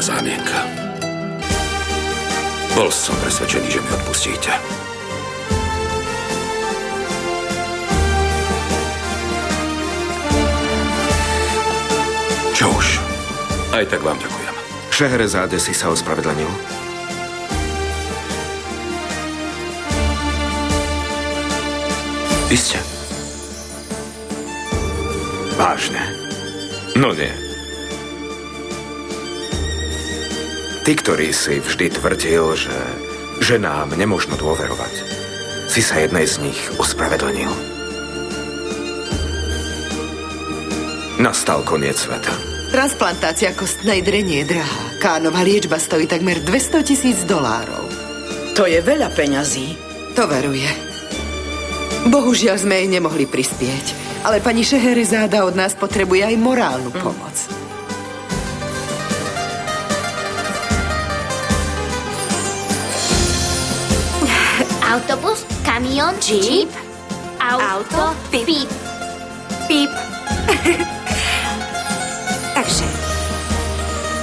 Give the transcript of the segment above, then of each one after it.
zámienka. Bol som presvedčený, že mi odpustíte. Čo už? Aj tak vám ďakujem. Šehrezáde si sa ospravedlnil? Iste. Vážne? No nie. Ty, ktorý si vždy tvrdil, že ženám nemožno dôverovať, si sa jednej z nich ospravedlnil. Nastal koniec sveta. Transplantácia kostnej drene je drahá. Kánová liečba stojí takmer $200,000. To je veľa peňazí. To veruje. Bohužiaľ sme jej nemohli prispieť, ale pani Šeherezáda od nás potrebuje aj morálnu pomoc. Autobus, kamión, jeep, auto, píp. Píp. Takže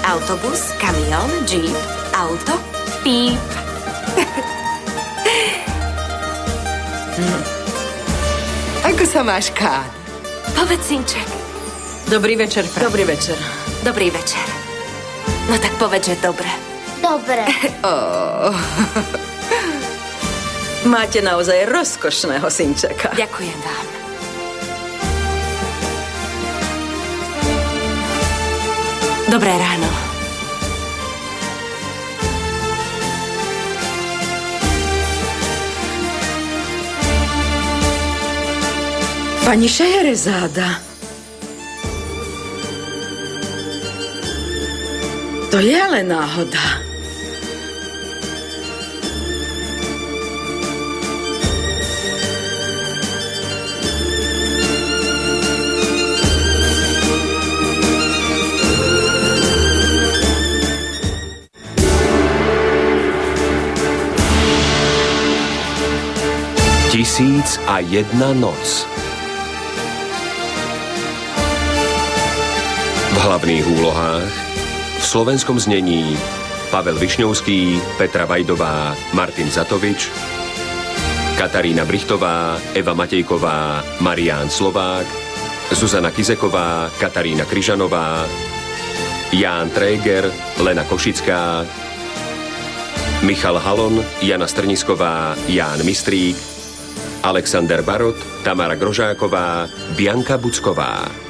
autobus, kamión, jeep, auto, píp. Ako sa máš, Kán? Povedz, synček. Dobrý večer, Fran. Dobrý večer. Dobrý večer. No tak povedz, že dobre. Dobre. Máte naozaj rozkošného synčeka. Ďakujem vám. Dobré ráno. Pani Šeherezáda. To je ale náhoda. Tisíc a jedna noc. V hlavných úlohách v slovenskom znení Pavel Višňovský, Petra Vajdová, Martin Zatovič, Katarína Brichtová, Eva Matejková, Marián Slovák, Zuzana Kizeková, Katarína Kryžanová, Ján Tréger, Lena Košická, Michal Halon, Jana Strnisková, Ján Mistrík, Alexander Barot, Tamara Grožáková, Bianka Bucková.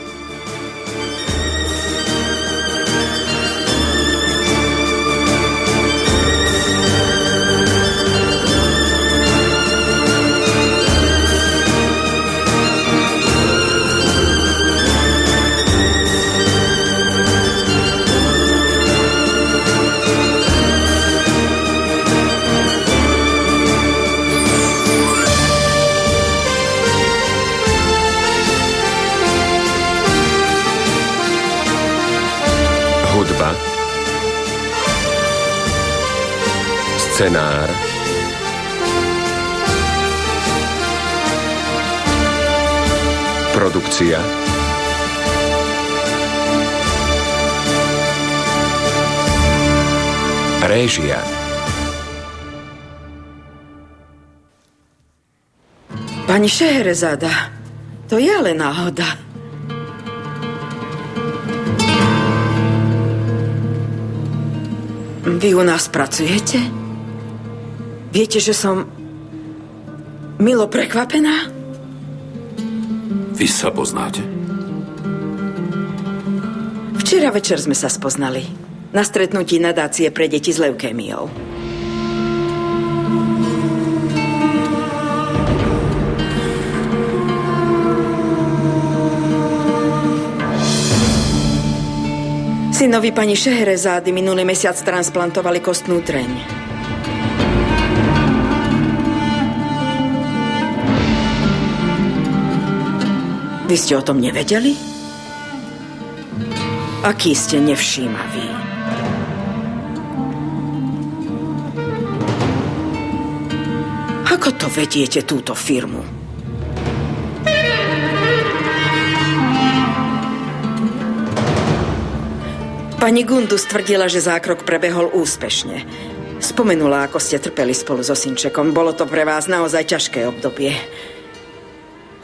Hudba, scenár, produkcia, réžia. Pani Šeherezáda, to je ale náhoda. Vy u nás pracujete? Viete, že som milo prekvapená? Vy sa poznáte? Včera večer sme sa spoznali. Na stretnutí nadácie pre deti s leukémiou. Synovi pani Šeherezády minulý mesiac transplantovali kostnú dreň. Vy ste o tom nevedeli? Aký ste nevšímaví. Ako to vediete, túto firmu? Pani Gundus tvrdila, že zákrok prebehol úspešne. Spomenula, ako ste trpeli spolu so synčekom. Bolo to pre vás naozaj ťažké obdobie.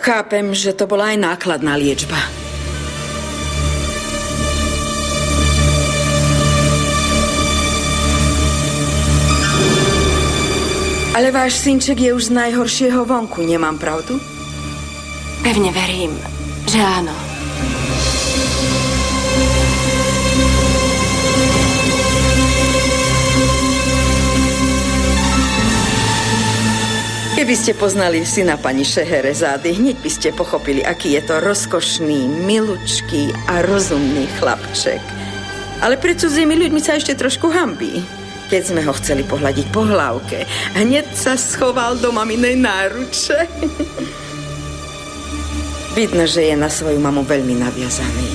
Chápem, že to bola aj nákladná liečba. Ale váš synček je už z najhoršieho vonku, nemám pravdu? Pevne verím, že áno. Keby ste poznali syna pani Šeherezády, hneď by ste pochopili, aký je to rozkošný, milučký a rozumný chlapček. Ale pred cudzími ľuďmi sa ešte trošku hanbí. Keď sme ho chceli pohľadiť po hlavke, hneď sa schoval do maminej náruče. Vidno, že je na svoju mamu veľmi naviazaný.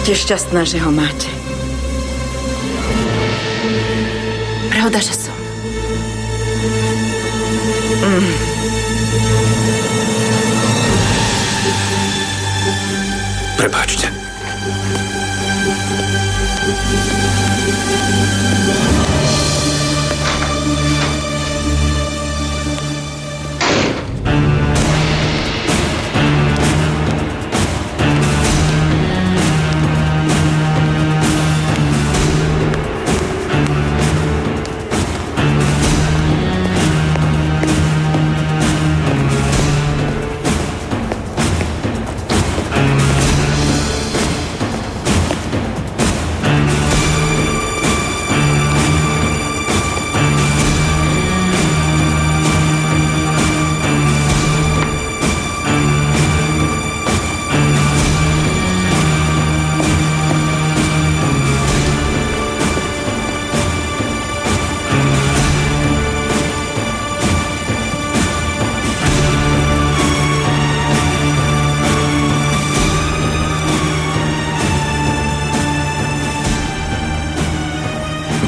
Ste šťastná, že ho máte. Pravda, že som. Prepáčte.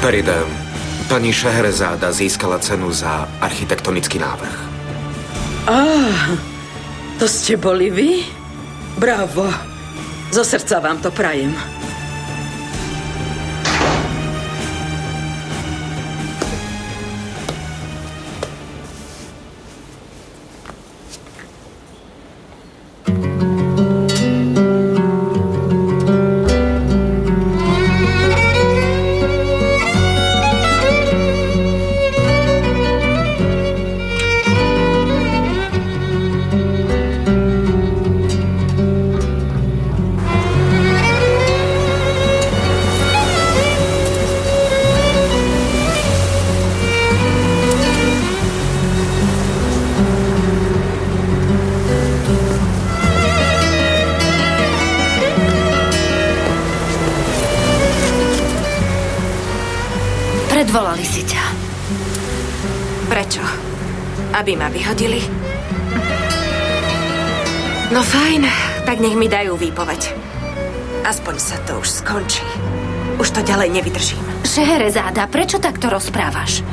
Peride, pani Šeherezáda získala cenu za architektonický návrh. To ste boli vy? Bravo. Zo srdca vám to prajem. Predvolali si ťa. Prečo? Aby ma vyhodili? No fajn, tak nech mi dajú výpoveď. Aspoň sa to už skončí. Už to ďalej nevydržím. Šeherezáda, prečo takto rozprávaš?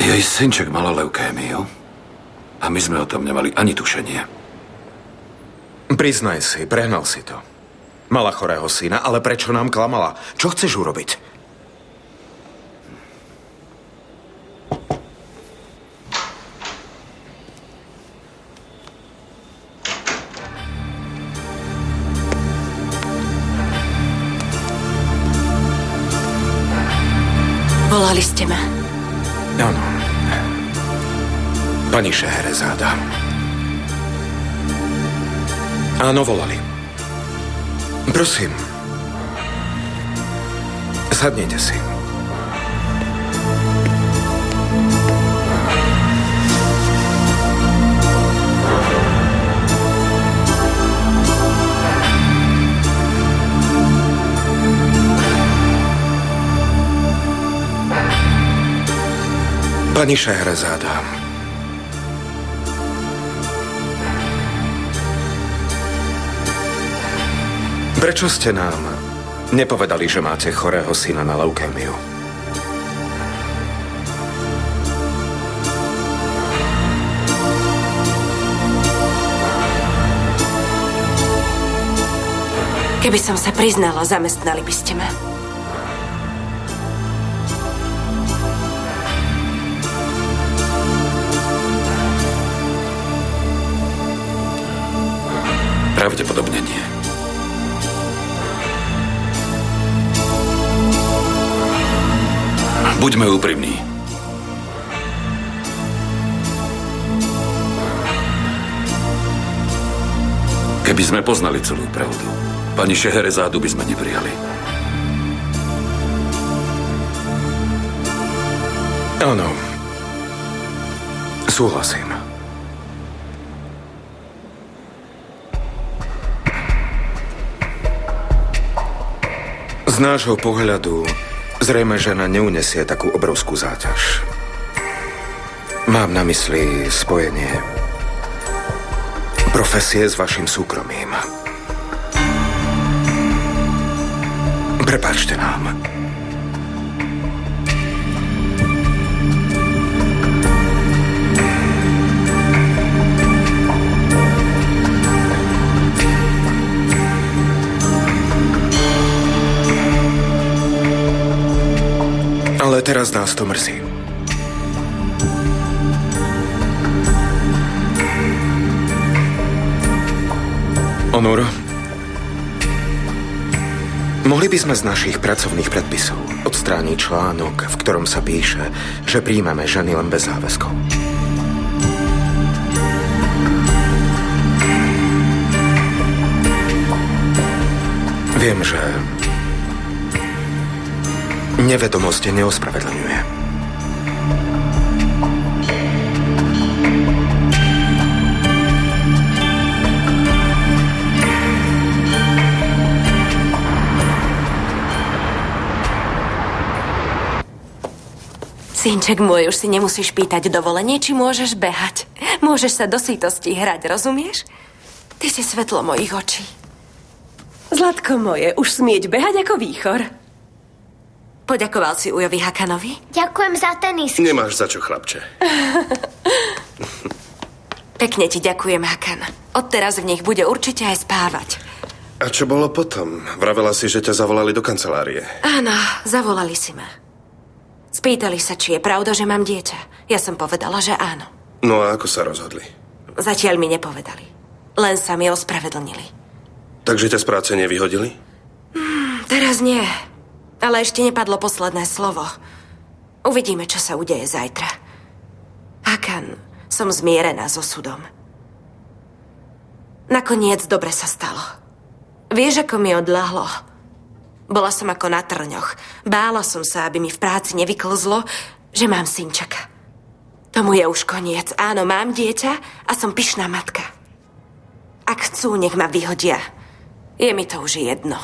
Jej synček mala leukémiu a my sme o tom nemali ani tušenie. Priznaj si, prehnal si to. Mala chorého syna, ale prečo nám klamala? Čo chceš urobiť? Volali ste ma. Áno. Pani Šeherezáda. Áno, volali. Prosím. Sadnite si. Pani Šeherezáda. Prečo ste nám nepovedali, že máte chorého syna na leukémiu? Keby som sa priznala, zamestnali by ste ma. Pravdepodobne nie. Buďme úprimní. Keby sme poznali celú pravdu, pani Šeherezádu by sme neprijali. Áno. Súhlasím. Z nášho pohľadu zrejme žena neunesie takú obrovskú záťaž. Mám na mysli spojenie profesie s vašim súkromím. Prepáčte nám. Ale teraz nás to mrzí. Onur, mohli by sme z našich pracovných predpisov odstrániť článok, v ktorom sa píše, že príjmeme ženy len bez záväzkov. Viem, že nevedomosť neospravedlňuje. Synček môj, už si nemusíš pýtať dovolenie, či môžeš behať. Môžeš sa do sítosti hrať, rozumieš? Ty si svetlo mojich očí. Zlatko moje, už smieť behať ako výchor. Poďakoval si Ujovi Hakanovi? Ďakujem za tenisky. Nemáš za čo, chlapče. Pekne ti ďakujem, Hakan. Odteraz v nich bude určite aj spávať. A čo bolo potom? Vravela si, že ťa zavolali do kancelárie. Áno, zavolali si ma. Spýtali sa, či je pravda, že mám dieťa. Ja som povedala, že áno. No a ako sa rozhodli? Zatiaľ mi nepovedali. Len sa mi ospravedlnili. Takže ťa z práce nevyhodili? Teraz nie. Ale ešte nepadlo posledné slovo. Uvidíme, čo sa udeje zajtra. Hakan, som zmierená s osudom. Nakoniec dobre sa stalo. Vieš, ako mi odľahlo? Bola som ako na trňoch. Bála som sa, aby mi v práci nevyklzlo, že mám synčaka. Tomu je už koniec. Áno, mám dieťa a som pyšná matka. Ak chcú, nech ma vyhodia. Je mi to už jedno.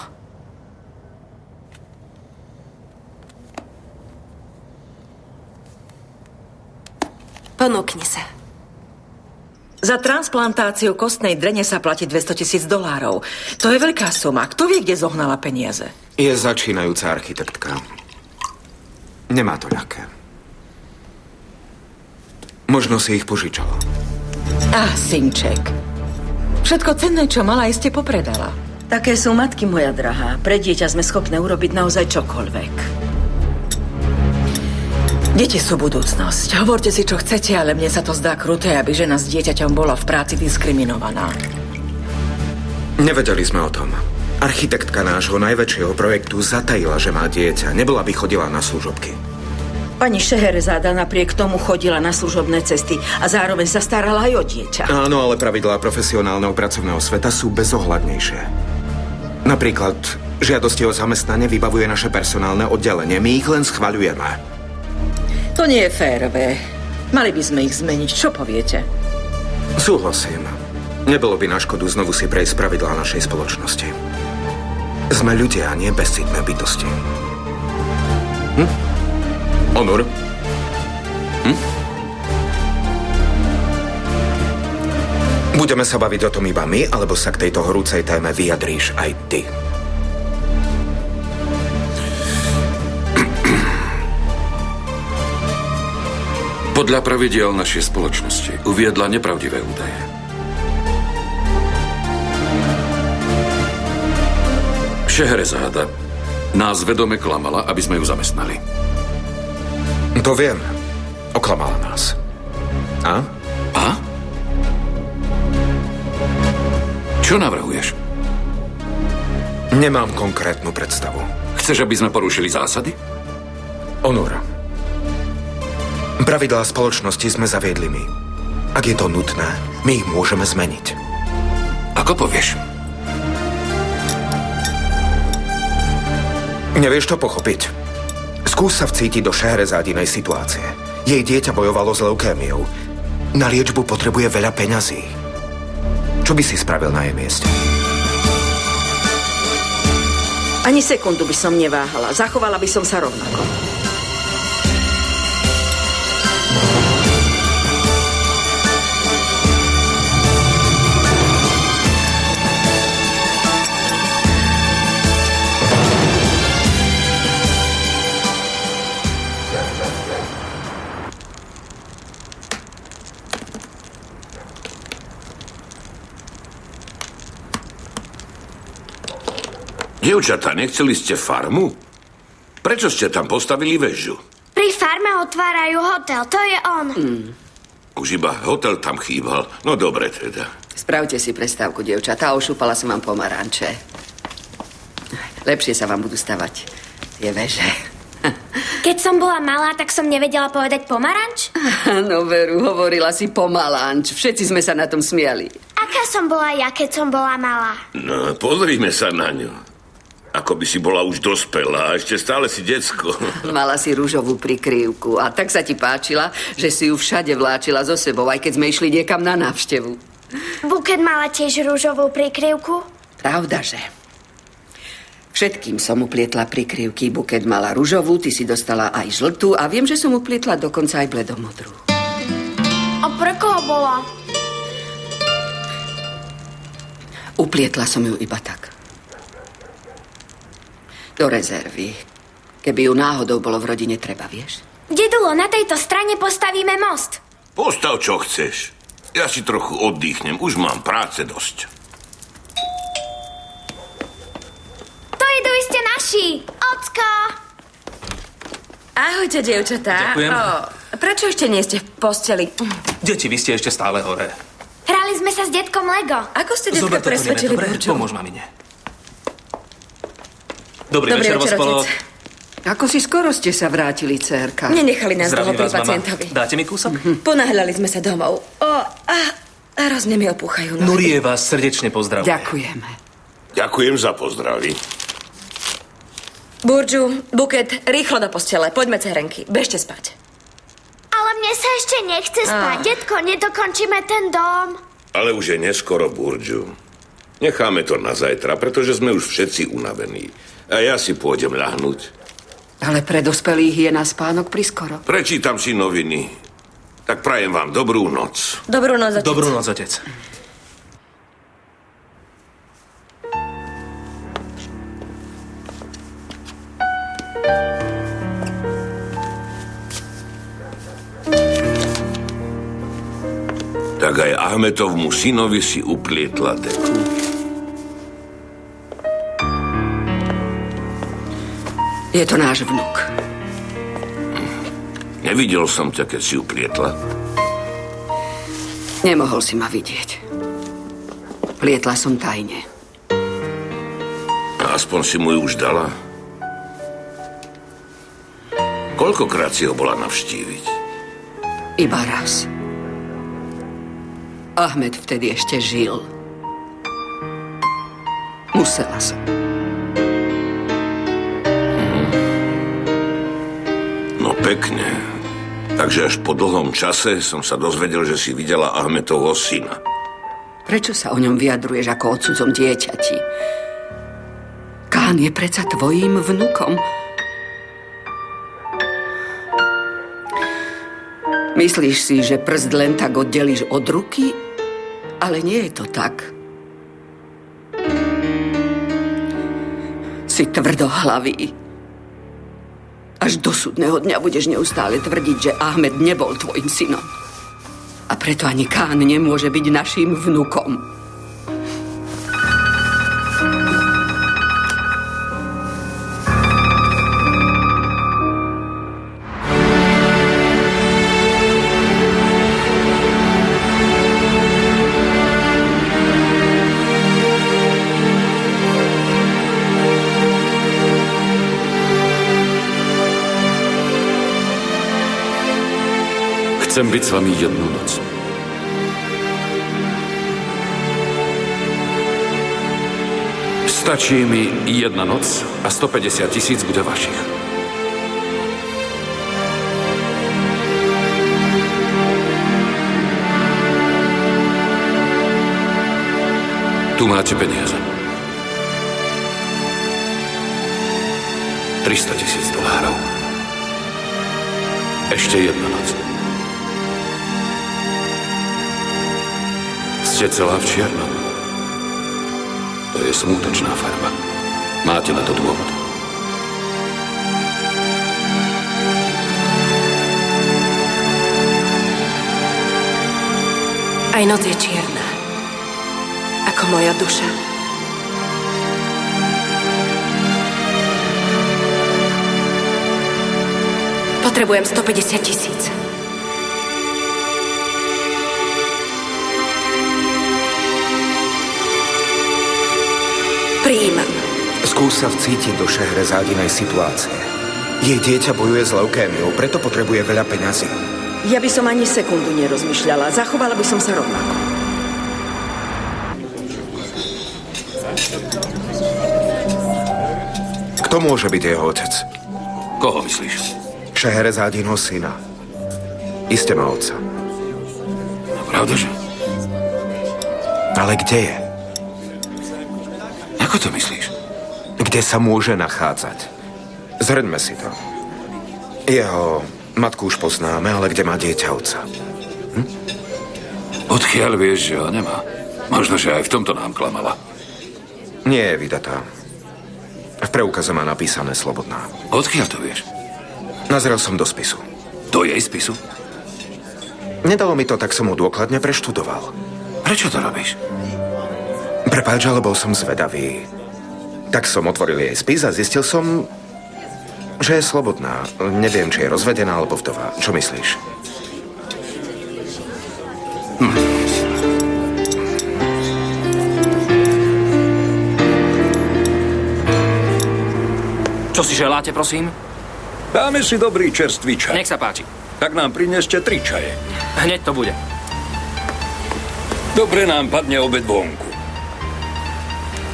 Ponúkni sa. Za transplantáciu kostnej drene sa platí $200,000. To je veľká suma. Kto vie, kde zohnala peniaze? Je začínajúca architektka. Nemá to ľahké. Možno si ich požičala. Synček. Všetko cenné, čo mala, iste popredala. Také sú matky, moja drahá. Pre dieťa sme schopné urobiť naozaj čokoľvek. Deti sú budúcnosť. Hovorte si, čo chcete, ale mne sa to zdá kruté, aby žena s dieťaťom bola v práci diskriminovaná. Nevedeli sme o tom. Architektka nášho najväčšieho projektu zatajila, že má dieťa. Nebola by chodila na služobky. Pani Šeherezáda napriek tomu chodila na služobné cesty a zároveň sa starala aj o dieťa. Áno, ale pravidlá profesionálneho pracovného sveta sú bezohľadnejšie. Napríklad, žiadosti o zamestnanie vybavuje naše personálne oddelenie. My ich len schvaľujeme. To nie je férové. Mali by sme ich zmeniť. Čo poviete? Súhlasím. Nebolo by na škodu znovu si prejsť pravidlá našej spoločnosti. Sme ľudia, a nie bezcitné bytosti. Onur? Budeme sa baviť o tom iba my, alebo sa k tejto horúcej téme vyjadríš aj ty? Podľa pravidiel našej spoločnosti uviedla nepravdivé údaje. Šehrezáda nás vedome klamala, aby sme ju zamestnali. To viem. Oklamala nás. A? A? Čo navrhuješ? Nemám konkrétnu predstavu. Chceš, aby sme porušili zásady? Onur. Pravidlá spoločnosti sme zaviedli my. Ak je to nutné, my ich môžeme zmeniť. Ako povieš? Nevieš to pochopiť? Skús sa vcítiť do Šehrezádinej situácie. Jej dieťa bojovalo s leukémiou. Na liečbu potrebuje veľa peňazí. Čo by si spravil na jej mieste? Ani sekundu by som neváhala. Zachovala by som sa rovnako. Dievčatá, nechceli ste farmu? Prečo ste tam postavili väžu? Pri farme otvárajú hotel, to je on. Už iba hotel tam chýbal. No dobre teda. Spravte si prestávku, dievčatá. Ošúpala som vám pomaranče. Lepšie sa vám budú stavať tie veže. Keď som bola malá, tak som nevedela povedať pomaranč? No veru, hovorila si pomalanč. Všetci sme sa na tom smiali. Aká som bola ja, keď som bola malá? No, pozrime sa na ňu. Ako by si bola už dospelá a ešte stále si decko. Mala si ružovú prikryvku a tak sa ti páčila, že si ju všade vláčila so sebou, aj keď sme išli niekam na návštevu. Buket mala tiež ružovú prikryvku? Pravdaže. Všetkým som uplietla prikryvky. Buket mala ružovú, ty si dostala aj žltú a viem, že som uplietla dokonca aj bledomodrú. A pre koho bola? Uplietla som ju iba tak. Do rezervy. Keby ju náhodou bolo v rodine treba, vieš? Dedulo, na tejto strane postavíme most. Postav, čo chceš. Ja si trochu oddychnem. Už mám práce dosť. To idú iste naši. Ocko! Ahojte, dievčatá. Ďakujem. Prečo ešte nie ste v posteli? Deti, vy ste ešte stále hore. Hrali sme sa s detkom Lego. Ako ste detka Zober to, presvedčili dobre? Burču? Pomôž mamine. Dobrý večer, Vospolo. otec. Ako si skoro ste sa vrátili, dcérka? Nenechali nás dlho Zdravím pri vás, mama. pacientovi. Dáte mi kúsok? Ponáhľali sme sa domov. A hrozne mi opúchajú nohy. Nurie vás srdečne pozdravuje. Ďakujeme. Ďakujem za pozdravy. Burču, Buket, rýchlo do postele. Poďme, cerenky. Bežte spať. Ale mne sa ešte nechce spať. Detko, nedokončíme ten dom. Ale už je neskoro, Burđu. Necháme to na zajtra, pretože sme už všetci unavení. A ja si pôjdem ľahnúť. Ale pre dospelých je na spánok priskoro. Prečítam si noviny. Tak prajem vám dobrú noc. Dobrú noc, otec. Dobrú noc, otec. Tak aj Ahmetovmu synovi si uplietla deku. Je to náš vnuk. Nevidel som ťa, keď si uplietla. Nemohol si ma vidieť. Plietla som tajne. A aspoň si mu ju už dala. Koľkokrát si ho bola navštíviť? Iba raz. Ahmed vtedy ešte žil. Musela som. No pekne. Takže až po dlhom čase som sa dozvedel, že si videla Ahmetovho syna. Prečo sa o ňom vyjadruješ ako o cudzom dieťati? Kán je predsa tvojím vnukom. Myslíš si, že prst len tak oddelíš od ruky Ale nie je to tak. Si tvrdohlavý. Až do súdneho dňa budeš neustále tvrdiť, že Ahmed nebol tvojim synom. A preto ani Kán nemôže byť naším vnukom. Chcem byť s vami jednu noc. Stačí mi jedna noc a 150 000 bude vašich. Tu máte peniaze. $300 000. Ešte jedna noc. Ste celá v čiernom. To je smútočná farba. Máte na to dôvod. Aj noc je čierna. Ako moja duša. Potrebujem 150 000. Prijímam. Skús sa vcítiť do Šehrezádinej situácie. Jej dieťa bojuje s leukémiou, preto potrebuje veľa peňazí. Ja by som ani sekundu nerozmýšľala. Zachovala by som sa rovnako. Kto môže byť jeho otec? Koho myslíš? Šeherezádinho syna. Iste má otca. No pravdaže? Ale kde je? Ako to myslíš? Kde sa môže nachádzať? Zhrňme si to. Jeho matku už poznáme, ale kde má dieťa otca? Odkiaľ vieš, že ho nemá? Možno, že aj v tomto nám klamala. Nie je vydatá. V preukaze má napísané slobodná. Odkiaľ to vieš? Nazrel som do spisu. Do jej spisu? Nedalo mi to, tak som ho dôkladne preštudoval. Prečo to robíš? Prepáč, ale bol som zvedavý. Tak som otvoril jej spis a zistil som, že je slobodná. Neviem, či je rozvedená alebo vdova. Čo myslíš? Čo si želáte, prosím? Dáme si dobrý čerstvý čaj. Nech sa páči. Tak nám prineste 3 čaje. Hneď to bude. Dobre nám padne obed vonku.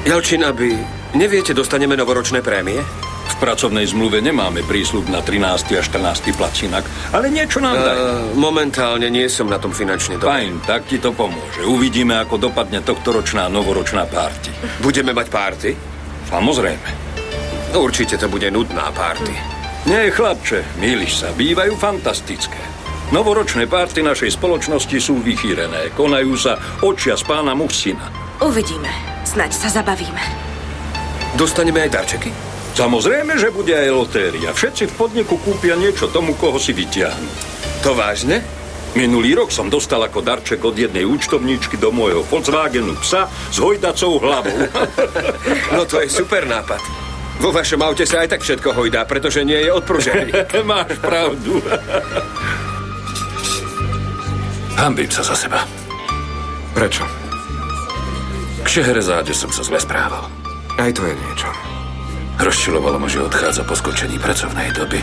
Jalčin, aby neviete, dostaneme novoročné prémie? V pracovnej zmluve nemáme prísľub na 13. a 14. placinak, ale niečo nám daj. Momentálne nie som na tom finančne dobre. Fajn, tak ti to pomôže. Uvidíme, ako dopadne tohtoročná novoročná párty. Budeme mať párty? Samozrejme. Určite to bude nudná párty. Nie, chlapče, mýliš sa, bývajú fantastické. Novoročné párty našej spoločnosti sú vychýrené. Konajú sa odčias pána Muhsina. Uvidíme. Snaď sa zabavíme. Dostaneme aj darčeky? Samozrejme, že bude aj lotéria. Všetci v podniku kúpia niečo tomu, koho si vytiahnu. To vážne? Minulý rok som dostal ako darček od jednej účtovníčky do môjho Volkswagenu psa s hojdacou hlavou. No to je super nápad. Vo vašom aute sa aj tak všetko hojdá, pretože nie je odpružený. Máš pravdu. Hanbím sa za seba. Prečo? K Šehrezáde som sa zle správal. Aj to je niečo. Rozčilovalo ma, že odchádza po skončení pracovnej doby.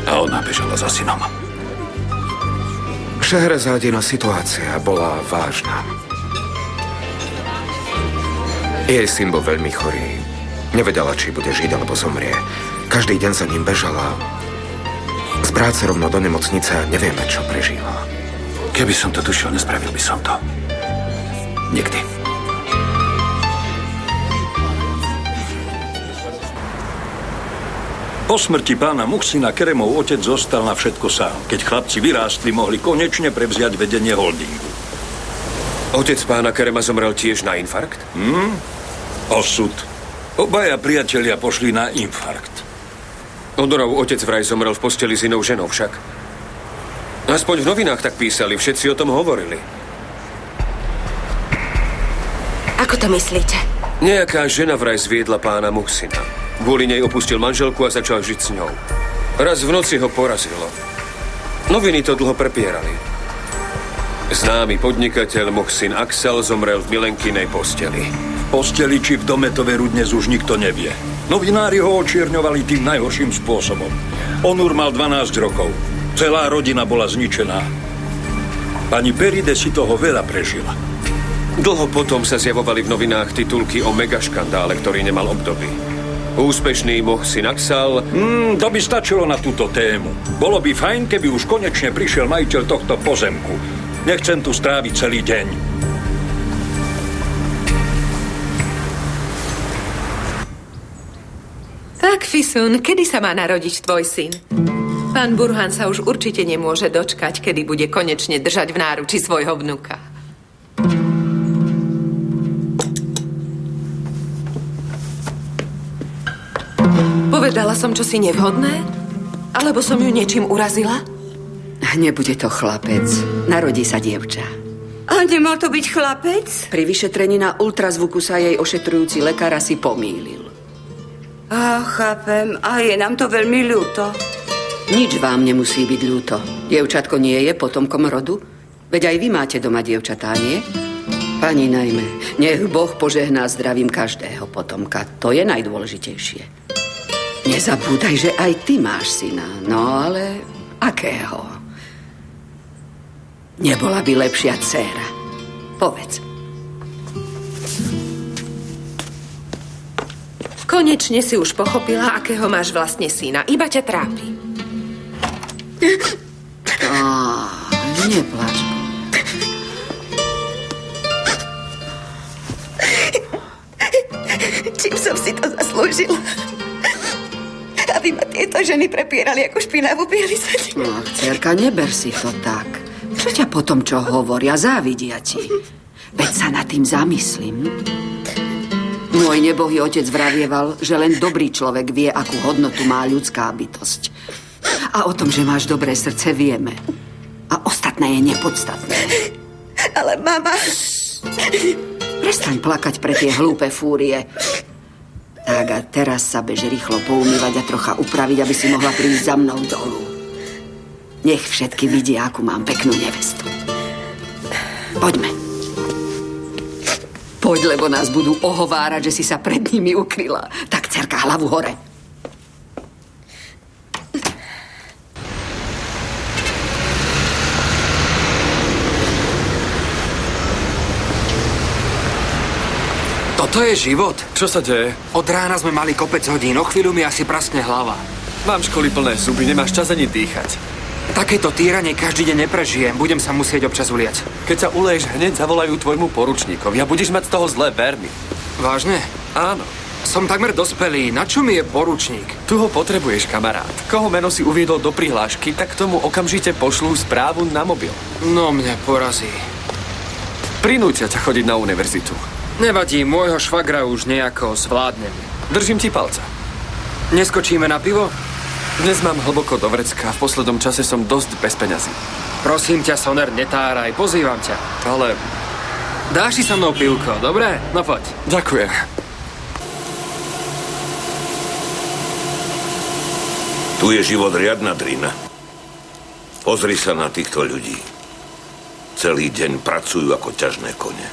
A ona bežala za synom. Šeherezádina situácia bola vážna. Jej syn bol veľmi chorý. Nevedela, či bude žiť, alebo zomrie. Každý deň za ním bežala. Z práce rovno do nemocnice a nevieme, čo prežíva. Keby som to tušil, nespravil by som to. Nikdy. Po smrti pána Muhsina Keremov otec zostal na všetko sám. Keď chlapci vyrástli, mohli konečne prevziať vedenie holdingu. Otec pána Kerema zomrel tiež na infarkt? Osud. Obaja priatelia pošli na infarkt. Odorov otec vraj zomrel v posteli s inou ženou však. Aspoň v novinách tak písali, všetci o tom hovorili. Ako to myslíte? Nejaká žena vraj zviedla pána Muhsina. Kvôli nej opustil manželku a začal žiť s ňou. Raz v noci ho porazilo. Noviny to dlho prepierali. Známy podnikateľ Muhsin Aksal zomrel v milenkinej posteli. V posteli či v dome to veru dnes už nikto nevie. Novinári ho očierňovali tým najhorším spôsobom. Onur mal 12 rokov. Celá rodina bola zničená. Pani Peride si toho veľa prežila. Dlho potom sa zjavovali v novinách titulky o megaškandále, ktorý nemal obdoby. Úspešný Muhsin Aksal... To by stačilo na túto tému. Bolo by fajn, keby už konečne prišiel majiteľ tohto pozemku. Nechcem tu stráviť celý deň. Tak, Fisun, kedy sa má narodiť tvoj syn? Pán Burhan sa už určite nemôže dočkať, kedy bude konečne držať v náruči svojho vnuka. Povedala som čosi nevhodné? Alebo som ju niečím urazila? Nebude to chlapec. Narodí sa dievča. A nemal to byť chlapec? Pri vyšetrení na ultrazvuku sa jej ošetrujúci lekár asi pomýlil. Chápem. A je nám to veľmi ľúto. Nič vám nemusí byť ľúto. Dievčatko nie je potomkom rodu? Veď aj vy máte doma dievčatá, nie? Pani najmä, nech Boh požehná zdravím každého potomka. To je najdôležitejšie. Nezabúdaj, že aj ty máš syna. No ale akého? Nebola by lepšia dcéra. Povedz. Konečne si už pochopila, akého máš vlastne syna. Iba ťa trápi. Nepláč. Čím som si to zaslúžila? Aby ma tieto ženy prepierali ako špinavú bielizeň. Dcerka, neber si to tak. Čo ťa potom čo hovoria? Závidia ti. Veď sa nad tým zamyslím. Môj nebohý otec vravieval, že len dobrý človek vie, akú hodnotu má ľudská bytosť. A o tom, že máš dobré srdce, vieme. A ostatné je nepodstatné. Ale mama... Prestaň plakať pre tie hlúpe fúrie. Tak a teraz sa bež rýchlo poumývať a trocha upraviť, aby si mohla prísť za mnou dolu. Nech všetky vidia, akú mám peknú nevestu. Poďme. Poď, lebo nás budú ohovárať, že si sa pred nimi ukryla. Tak, dcerka, hlavu hore. Toto je život. Čo sa deje? Od rána sme mali kopec hodín, o chvíľu mi asi praskne hlava. Mám školy plné zuby, nemáš čas ani dýchať. Takéto týranie každý deň neprežijem, budem sa musieť občas uliať. Keď sa uleješ, hneď zavolajú tvojmu poručníkovi a budeš mať z toho zlé, ver mi. Vážne? Áno. Som takmer dospelý, na čo mi je poručník? Tu ho potrebuješ, kamarát. Koho meno si uviedol do prihlášky, tak tomu okamžite pošlú správu na mobil. No mňa porazí. Prinútia ťa chodiť na univerzitu. Nevadí, môjho švagra už nejako zvládnem. Držím ti palca. Neskočíme na pivo? Dnes mám hlboko do vrecka a v poslednom čase som dosť bez peňazí. Prosím ťa, Soner, netáraj, pozývam ťa. Ale... Dáš si so mnou pivko, dobre? No poď. Ďakujem. Tu je život riadna drina. Pozri sa na týchto ľudí. Celý deň pracujú ako ťažné kone.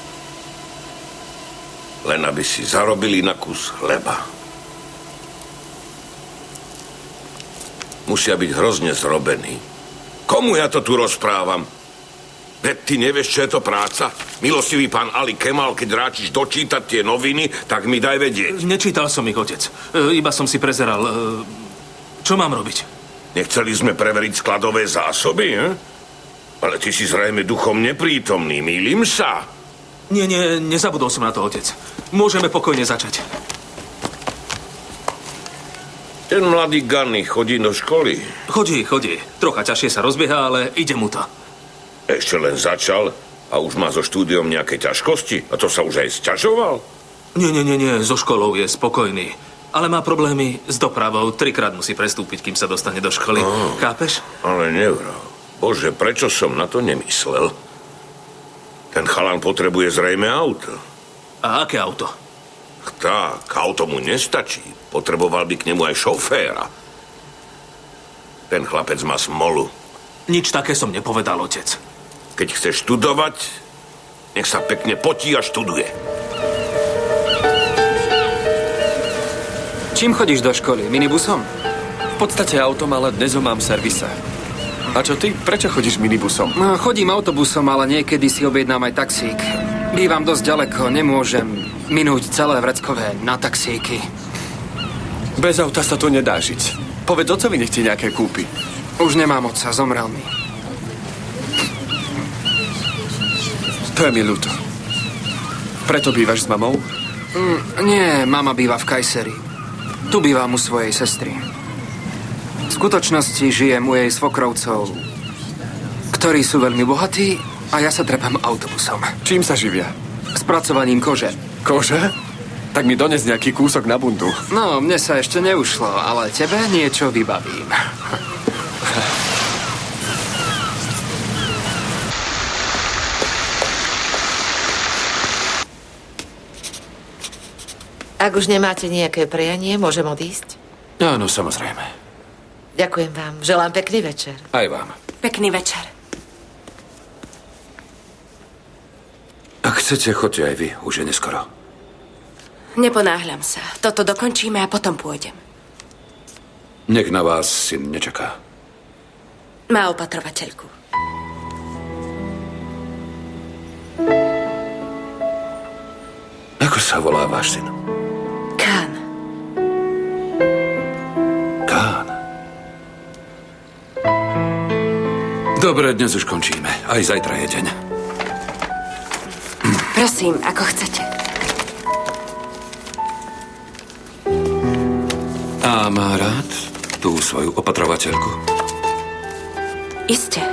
Len aby si zarobili na kus chleba. Musia byť hrozne zrobení. Komu ja to tu rozprávam? Veď ty nevieš, čo je to práca? Milostivý pán Ali Kemal, keď ráčiš dočítať tie noviny, tak mi daj vedieť. Nečítal som ich, otec. Iba som si prezeral. Čo mám robiť? Nechceli sme preveriť skladové zásoby, Ale ty si zrejme duchom neprítomný, mýlim sa? Nie, nezabudol som na to, otec. Môžeme pokojne začať. Ten mladý Gunny chodí do školy? Chodí. Trocha ťažšie sa rozbieha, ale ide mu to. Ešte len začal? A už má so štúdiom nejaké ťažkosti? A to sa už aj sťažoval? Nie, so školou je spokojný. Ale má problémy s dopravou. 3-krát musí prestúpiť, kým sa dostane do školy. Chápeš? Ale nevral. Bože, prečo som na to nemyslel? Ten chalan potrebuje zrejme auto. A aké auto? Tak, auto mu nestačí. Potreboval by k nemu aj šoféra. Ten chlapec má smolu. Nič také som nepovedal, otec. Keď chceš študovať, nech sa pekne potí a študuje. Čím chodíš do školy? Minibusom? V podstate autom, ale dnes ho mám v servise. A čo ty? Prečo chodíš minibusom? No, chodím autobusom, ale niekedy si objednám aj taxík. Bývam dosť ďaleko, nemôžem minúť celé Vreckové na taxíky. Bez auta sa to nedá žiť. Povedz ocovi, nech ti nejaké kúpi. Už nemám otca, zomrel mi. To je mi ľúto. Preto bývaš s mamou? Nie, mama býva v Kajseri. Tu bývam u svojej sestry. V skutočnosti žijem u jej svokrovcov, ktorí sú veľmi bohatí a ja sa trepám autobusom. Čím sa živia? Spracovaním kože. Kože? Tak mi dones nejaký kúsok na bundu. No, mne sa ešte neušlo, ale tebe niečo vybavím. Ak už nemáte nejaké prianie, môžem odísť? Áno, samozrejme. Ďakujem vám. Želám pekný večer. Aj vám. Pekný večer. Ak chcete, chodte aj vy. Už je neskoro. Neponáhľam sa. Toto dokončíme a potom pôjdem. Nech na vás syn nečaká. Má opatrovateľku. Ako sa volá váš syn? Kán. Kán. Dobre, dnes už končíme. Aj zajtra je deň. Prosím, ako chcete. A má rád tú svoju opatrovateľku? Isté.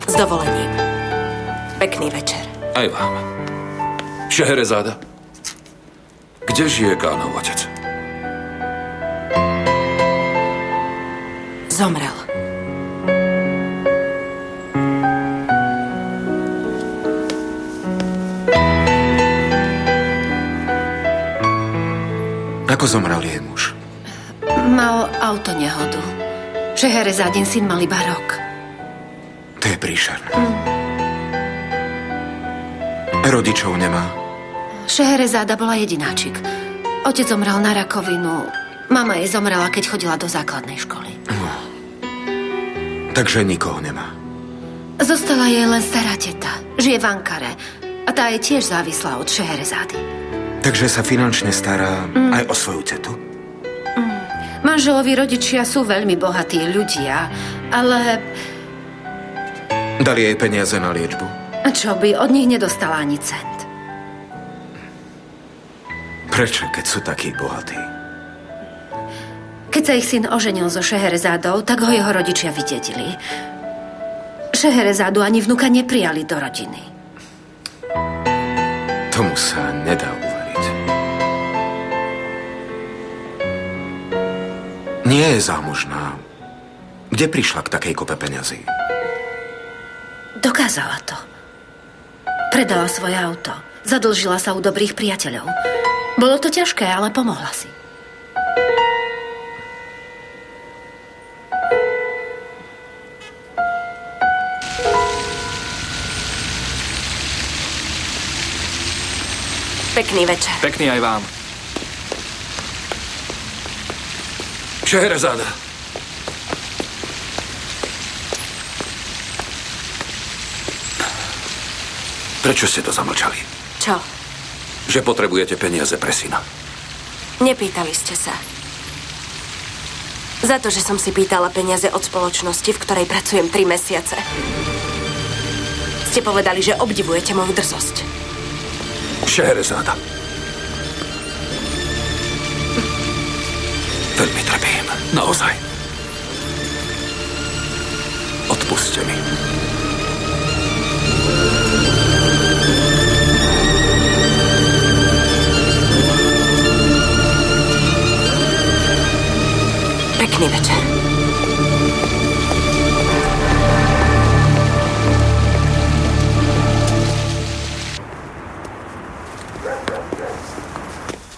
S dovolením. Pekný večer. Aj vám. Šeherezáda. Kde žije Kánov otec? Zomrel. Ako zomrel jej muž? Mal autonehodu. Šeherezádin syn mal iba rok. To je príšerné. Rodičov nemá? Šeherezáda bola jedináčik. Otec zomrel na rakovinu. Mama jej zomrela, keď chodila do základnej školy. Takže nikoho nemá. Zostala jej len stará teta. Žije v Ankare. A tá je tiež závislá od Šeherezády. Takže sa finančne stará aj o svoju tetu? Manželovi rodičia sú veľmi bohatí ľudia, ale... Dali jej peniaze na liečbu? A čo by? Od nich nedostala ani cent. Prečo, keď sú takí bohatí? Keď sa ich syn oženil so Šeherezádou, tak ho jeho rodičia vydedili. Šeherezádu ani vnuka neprijali do rodiny. Tomu sa nedá uveriť. Nie je zámužná. Kde prišla k takej kope peňazí? Dokázala to. Predala svoje auto. Zadlžila sa u dobrých priateľov. Bolo to ťažké, ale pomohla si. Pekný večer. Pekný aj vám. Šeherezáda. Prečo ste to zamlčali? Čo? Že potrebujete peniaze pre syna. Nepýtali ste sa. Za to, že som si pýtala peniaze od spoločnosti, v ktorej pracujem 3 mesiace. Ste povedali, že obdivujete moju drzosť. Šeherezáda. Veľmi trpím. Naozaj. Odpustite Odpusťte mi. Pekný večer.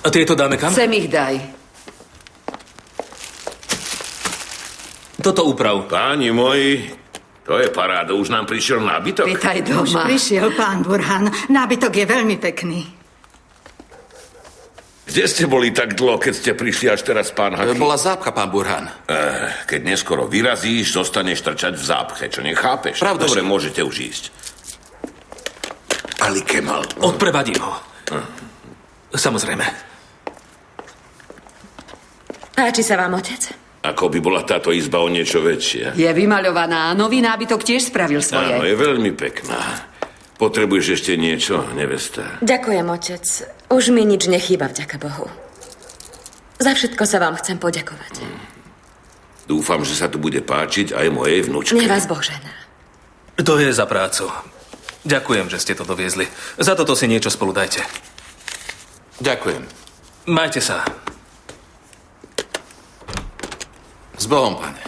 A tieto dáme kam? Sem ich daj. Toto uprav. Páni moji, to je paráda. Už nám prišiel nábytok. Pýtaj Už doma. prišiel pán Burhan. Nábytok je veľmi pekný. Kde ste boli tak dlho, keď ste prišli až teraz, pán Haky? Bola zápcha, pán Burhan. Keď neskoro vyrazíš, zostaneš trčať v zápche. Čo nechápeš? Pravda, Dobre, že- môžete už ísť. Ali Kemal. Odprevadím ho. Samozrejme. Páči sa vám, otec? Ako by bola táto izba o niečo väčšia. Je vymaľovaná a nový nábytok tiež spravil svoje. Áno, je veľmi pekná. Potrebuješ ešte niečo, nevesta? Ďakujem, otec. Už mi nič nechýba, vďaka Bohu. Za všetko sa vám chcem poďakovať. Dúfam, že sa tu bude páčiť aj mojej vnúčke. Nech vás Boh žehná. To je za prácu. Ďakujem, že ste to doviezli. Za toto si niečo spolu dajte. Ďakujem. Majte sa. S Bohom, pane.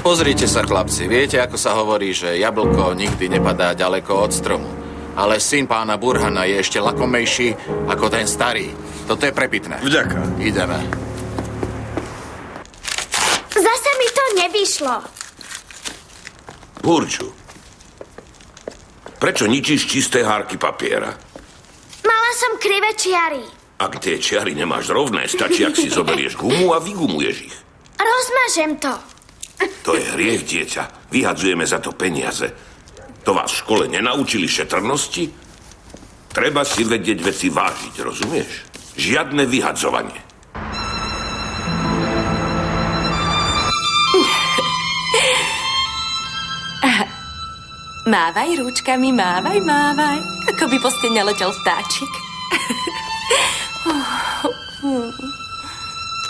Pozrite sa, chlapci. Viete, ako sa hovorí, že jablko nikdy nepadá ďaleko od stromu. Ale syn pána Burhana je ešte lakomejší ako ten starý. Toto je prepitné. Vďaka. Ideme. Zase mi to nevyšlo. Burču, prečo ničíš čisté hárky papiera? Mala som krivé čiary. Ak tie čiary nemáš rovné, stačí, ak si zoberieš gumu a vygumuješ ich. Rozmažem to. To je hriech, dieťa. Vyhadzujeme za to peniaze. To vás v škole nenaučili šetrnosti? Treba si vedieť veci vážiť, rozumieš? Žiadne vyhadzovanie. Mávaj rúčkami, mávaj, mávaj. Ako by po stene letel vtáčik.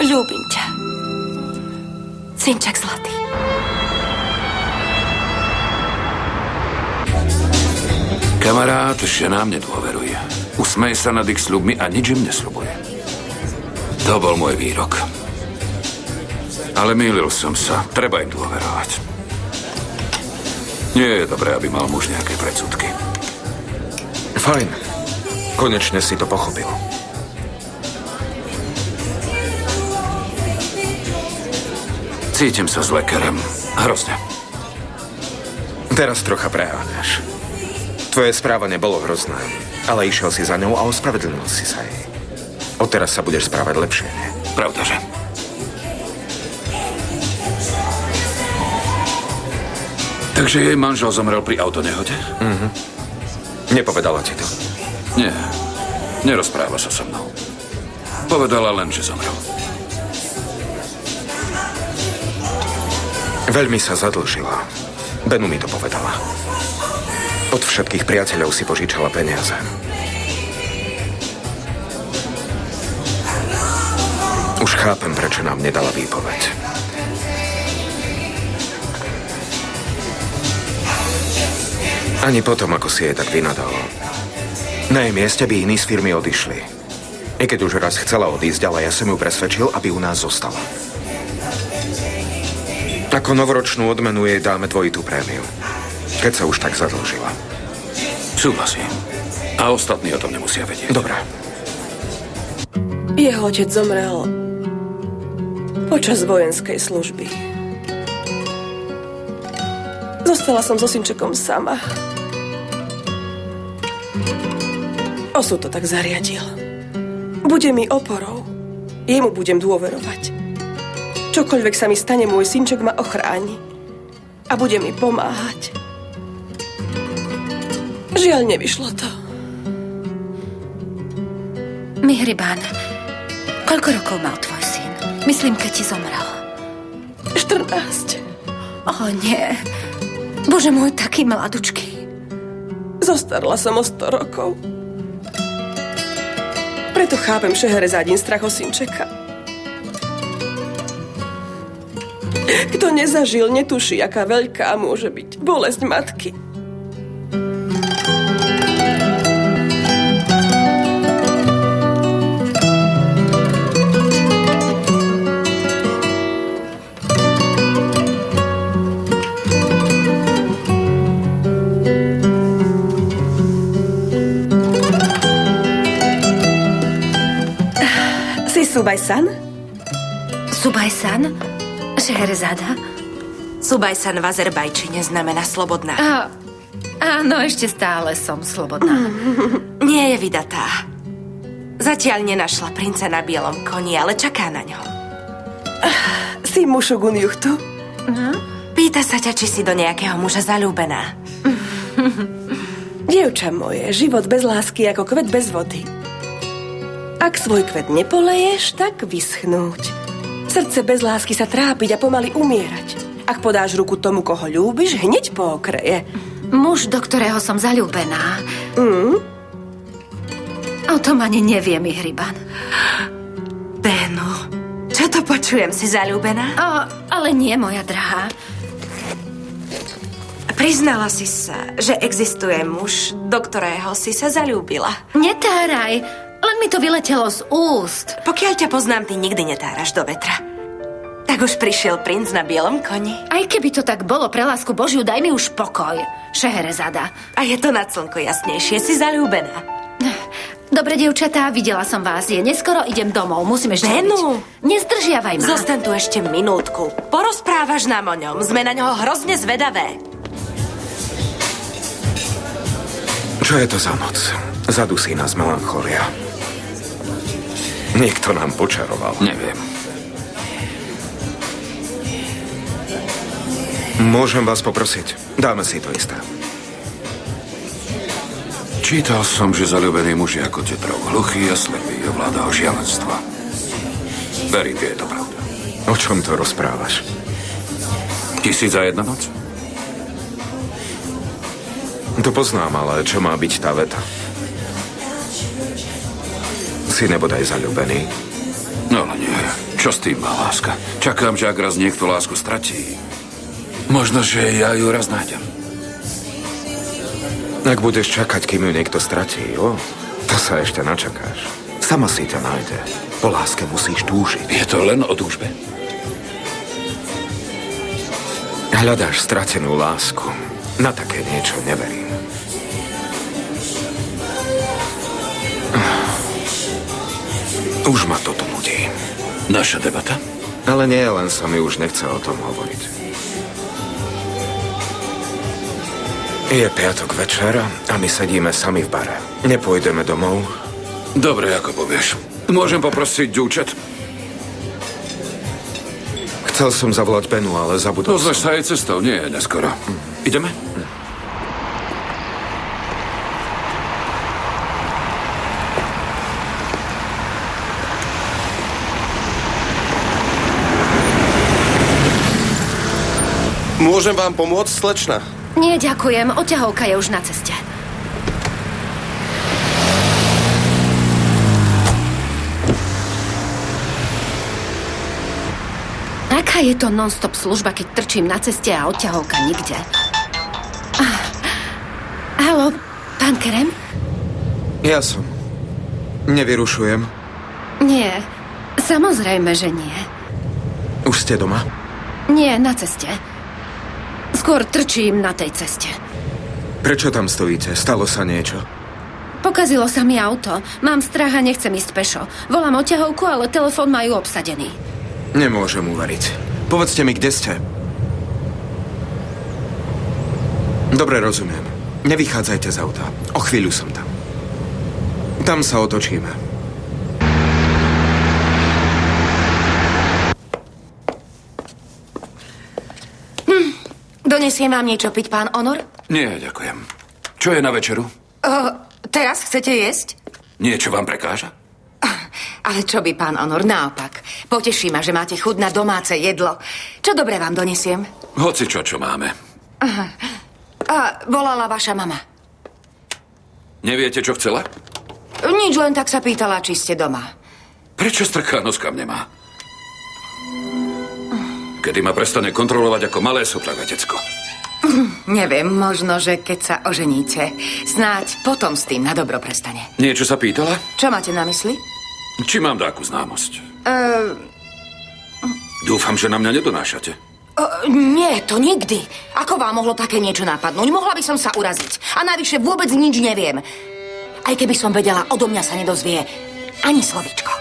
Ľúbim ťa. Synček zlatý. Kamarát, ženám nedôveruje. Usmej sa nad ich sľubmi a nič im nesľubuje. To bol môj výrok. Ale mýlil som sa. Treba im dôverovať. Nie je dobré, aby mal muž nejaké predsudky. Fajn. Konečne si to pochopil. Cítim sa s lekárom. Hrozne. Teraz trocha preháňaš. Tvoje správanie bolo hrozné, ale išiel si za ňou a ospravedlnil si sa jej. Odteraz sa budeš správať lepšie, nie? Pravda, že? Takže jej manžel zomrel pri autonehode? Mhm. Nepovedala ti to? Nie. Nerozpráva sa so mnou. Povedala len, že zomrel. Veľmi sa zadlžila. Benu mi to povedala. Od všetkých priateľov si požičala peniaze. Už chápem, prečo nám nedala výpoveď. Ani potom, ako si jej tak vynadal. Na jej mieste by iní z firmy odišli. I keď už raz chcela odísť, ale ja som ju presvedčil, aby u nás zostala. Ako novoročnú odmenu jej dáme dvojitú prémiu. Keď sa už tak zadlžila. Súhlasím. A ostatní o tom nemusia vedieť. Dobre. Jeho otec zomrel počas vojenskej služby. Zostala som so synčekom sama. Osud to tak zariadil. Bude mi oporou. Jemu budem dôverovať. Čokoľvek sa mi stane, môj synček ma ochráni. A bude mi pomáhať. Žiaľ, nevyšlo to. Mihribán, koľko rokov mal tvoj syn? Myslím, keď ti zomrel. 14. Nie. Bože môj, taký mladučký. Zostarla som o 100 rokov. Preto chápem Šeherezádin strach o synčeka. Kto nezažil, netuší, aká veľká môže byť bolesť matky. Subajsan? Subajsan? Šeherezáda? Subajsan v Azerbajčine znamená slobodná. Áno, ešte stále som slobodná. Nie je vydatá. Zatiaľ nenašla princa na bielom koni, ale čaká na ňo. Si mušogun juchtu? Pýta sa ťa, či si do nejakého muža zaľúbená. Dievča moje, život bez lásky ako kvet bez vody. Ak svoj kvet nepoleješ, tak vyschnúť. Srdce bez lásky sa trápiť a pomaly umierať. Ak podáš ruku tomu, koho ľúbiš, hneď pookreje. Muž, do ktorého som zaľúbená. O tom ani neviem, Ihriban. Benu, čo to počujem, si zaľúbená? Ale nie, moja drahá. Priznala si sa, že existuje muž, do ktorého si sa zaľúbila. Netáraj. Len mi to vyletelo z úst. Pokiaľ ťa poznám, ty nikdy netáraš do vetra. Tak už prišiel princ na bielom koni. Aj keby to tak bolo, pre lásku Božiu, daj mi už pokoj, Šeherezada. A je to nad slnko jasnejšie, si zaľúbená. Dobre, dievčatá, videla som vás. Je neskoro, idem domov, musím ešte Benu! Nezdržiavaj ma. Zostaň tu ešte minútku. Porozprávaš nám o ňom, sme na ňoho hrozne zvedavé. Čo je to za noc? Zadusí nás melancholia. Niekto nám počaroval. Neviem. Môžem vás poprosiť? Dáme si to isté. Čítal som, že zaľúbený muž je ako tetrov, hluchý a slepý, ovláda ho šialenstvo. Verím, že je to pravda. O čom to rozprávaš? 1001 noc? To poznám, ale čo má byť tá veta? Si nebodaj zaľúbený? No ale nie. Čo s tým má láska? Čakám, že ak raz niekto lásku stratí, možno, že ja ju raz nájdem. Ak budeš čakať, kým ju niekto stratí, to sa ešte načakáš. Sama si ťa nájde. Po láske musíš túžiť. Je to len o túžbe? Hľadáš stratenú lásku. Na také niečo neverím. Už ma toto nudí. Naša debata? Ale nie, len sa mi už nechce o tom hovoriť. Je piatok večera a my sedíme sami v bare. Nepôjdeme domov? Dobre, ako povieš. Môžem poprosiť účet? Chcel som zavolať Benu, ale zabudol som. Pozveš sa aj cestou, nie je neskoro. Ideme? Môžem vám pomôcť, slečna? Nie, ďakujem. Oťahovka je už na ceste. Aká je to non-stop služba, keď trčím na ceste a oťahovka nikde? Haló, pán Kerem? Ja som. Nevyrušujem. Nie, samozrejme, že nie. Už ste doma? Nie, na ceste. Skôr trčím na tej ceste. Prečo tam stojíte? Stalo sa niečo? Pokazilo sa mi auto. Mám strach a nechcem ísť pešo. Volám oťahovku, ale telefón majú obsadený. Nemôžem uveriť. Povedzte mi, kde ste? Dobre, rozumiem. Nevychádzajte z auta. O chvíľu som tam. Tam sa otočíme. Donesiem vám niečo piť, pán Honor? Nie, ďakujem. Čo je na večeru? Teraz chcete jesť? Niečo vám prekáža? Ale čo by, pán Honor, naopak. Poteší ma, že máte chuť na domáce jedlo. Čo dobre vám donesiem? Hoci čo máme. Volala vaša mama. Neviete, čo chcela? Nič, len tak sa pýtala, či ste doma. Prečo strká nos kam nemá? Kedy ma prestane kontrolovať ako malé soplavé decko? Neviem, možno, že keď sa oženíte, snáď potom s tým na dobro prestane. Niečo sa pýtala? Čo máte na mysli? Či mám dáku známosť? Dúfam, že na mňa nedonášate. Nie, to nikdy. Ako vám mohlo také niečo napadnúť? Mohla by som sa uraziť. A navyše vôbec nič neviem. Aj keby som vedela, odo mňa sa nedozvie ani slovíčko.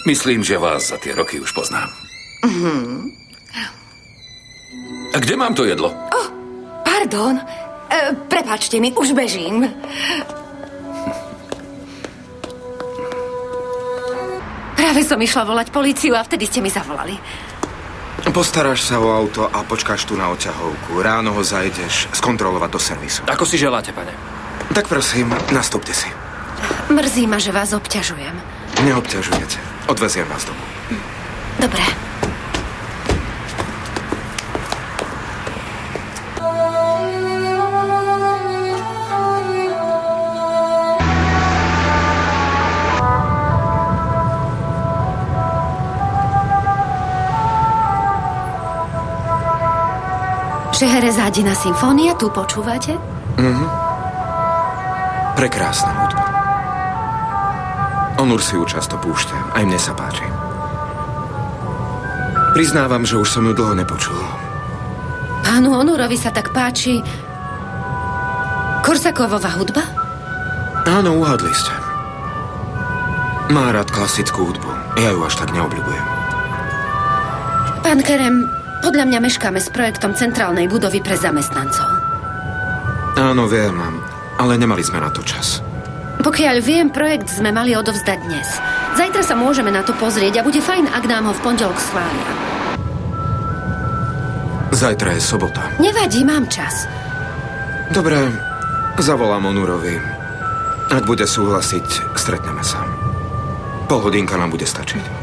Myslím, že vás za tie roky už poznám. A kde mám to jedlo? Pardon. Prepáčte mi, už bežím. Práve som išla volať políciu a vtedy ste mi zavolali. Postaráš sa o auto a počkáš tu na odťahovku. Ráno ho zajdeš skontrolovať do servisu. Ako si želáte, pane? Tak prosím, nastúpte si. Mrzí ma, že vás obťažujem. Neobťažujete. Odveziem vás domov. Dobre. Šeherezádina symfónia, tu počúvate? Prekrásna hudba. Onur si ju často púšťa, aj mne sa páči. Priznávam, že už som ju dlho nepočul. Pánu Onurovi sa tak páči Korsakovova hudba? Áno, uhadli ste. Má rád klasickú hudbu. Ja ju až tak neobľúbujem. Pán Kerem, podľa mňa meškáme s projektom centrálnej budovy pre zamestnancov. Áno, viem, ale nemali sme na to čas. Pokiaľ viem, projekt sme mali odovzdať dnes. Zajtra sa môžeme na to pozrieť a bude fajn, ak nám ho v pondelok schvália. Zajtra je sobota. Nevadí, mám čas. Dobre, zavolám Onurovi. Ak bude súhlasiť, stretneme sa. Pol hodinka nám bude stačiť.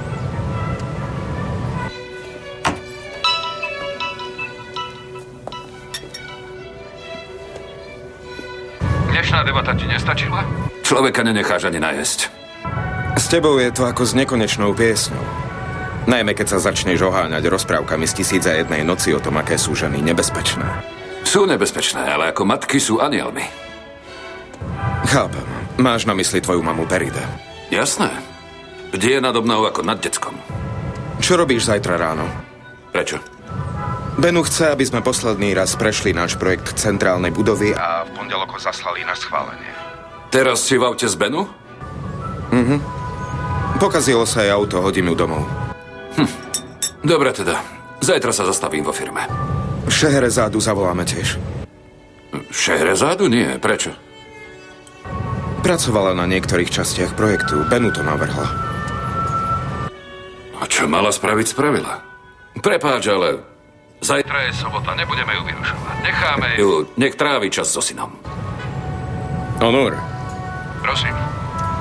Dnešná debata ti nestačila? Človeka nenecháš ani najesť. S tebou je to ako s nekonečnou piesňou. Najmä keď sa začneš oháňať rozprávkami z 1001 noci o tom, aké sú ženy nebezpečné. Sú nebezpečné, ale ako matky sú anielmi. Chápem. Máš na mysli tvoju mamu Peride. Jasné. Bdie nad mnou ako nad deckom. Čo robíš zajtra ráno? Prečo? Benu chce, aby sme posledný raz prešli náš projekt centrálnej budovy a v pondelok ho zaslali na schválenie. Teraz si v aute z Benu? Pokazilo sa jej auto, hodím ju domov. Dobre teda. Zajtra sa zastavím vo firme. Šehrezádu zavoláme tiež. Šehrezádu? Nie. Prečo? Pracovala na niektorých častiach projektu. Benu to navrhla. A čo mala spraviť, spravila. Prepáč, ale zajtra je sobota, nebudeme ju vyrušovať. Necháme ju, nech trávi čas so synom. Onur. Prosím.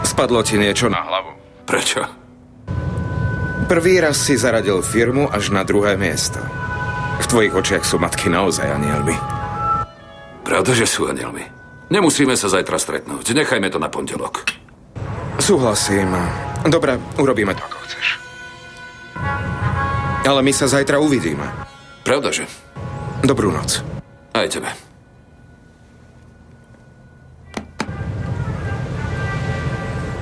Spadlo ti niečo na hlavu. Prečo? Prvý raz si zaradil firmu až na druhé miesto. V tvojich očiach sú matky naozaj anielmi. Pravda, že sú anielmi. Nemusíme sa zajtra stretnúť. Nechajme to na pondelok. Súhlasím. Dobre, urobíme to, ako chceš. Ale my sa zajtra uvidíme. Pravda, že? Dobrú noc. Aj tebe.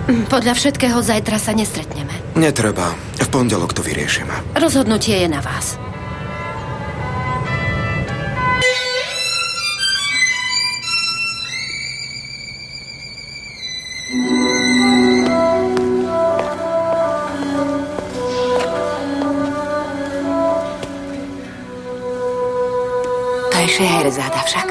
Podľa všetkého zajtra sa nestretneme. Netreba. V pondelok to vyriešime. Rozhodnutie je na vás. To je Šeherezáda však.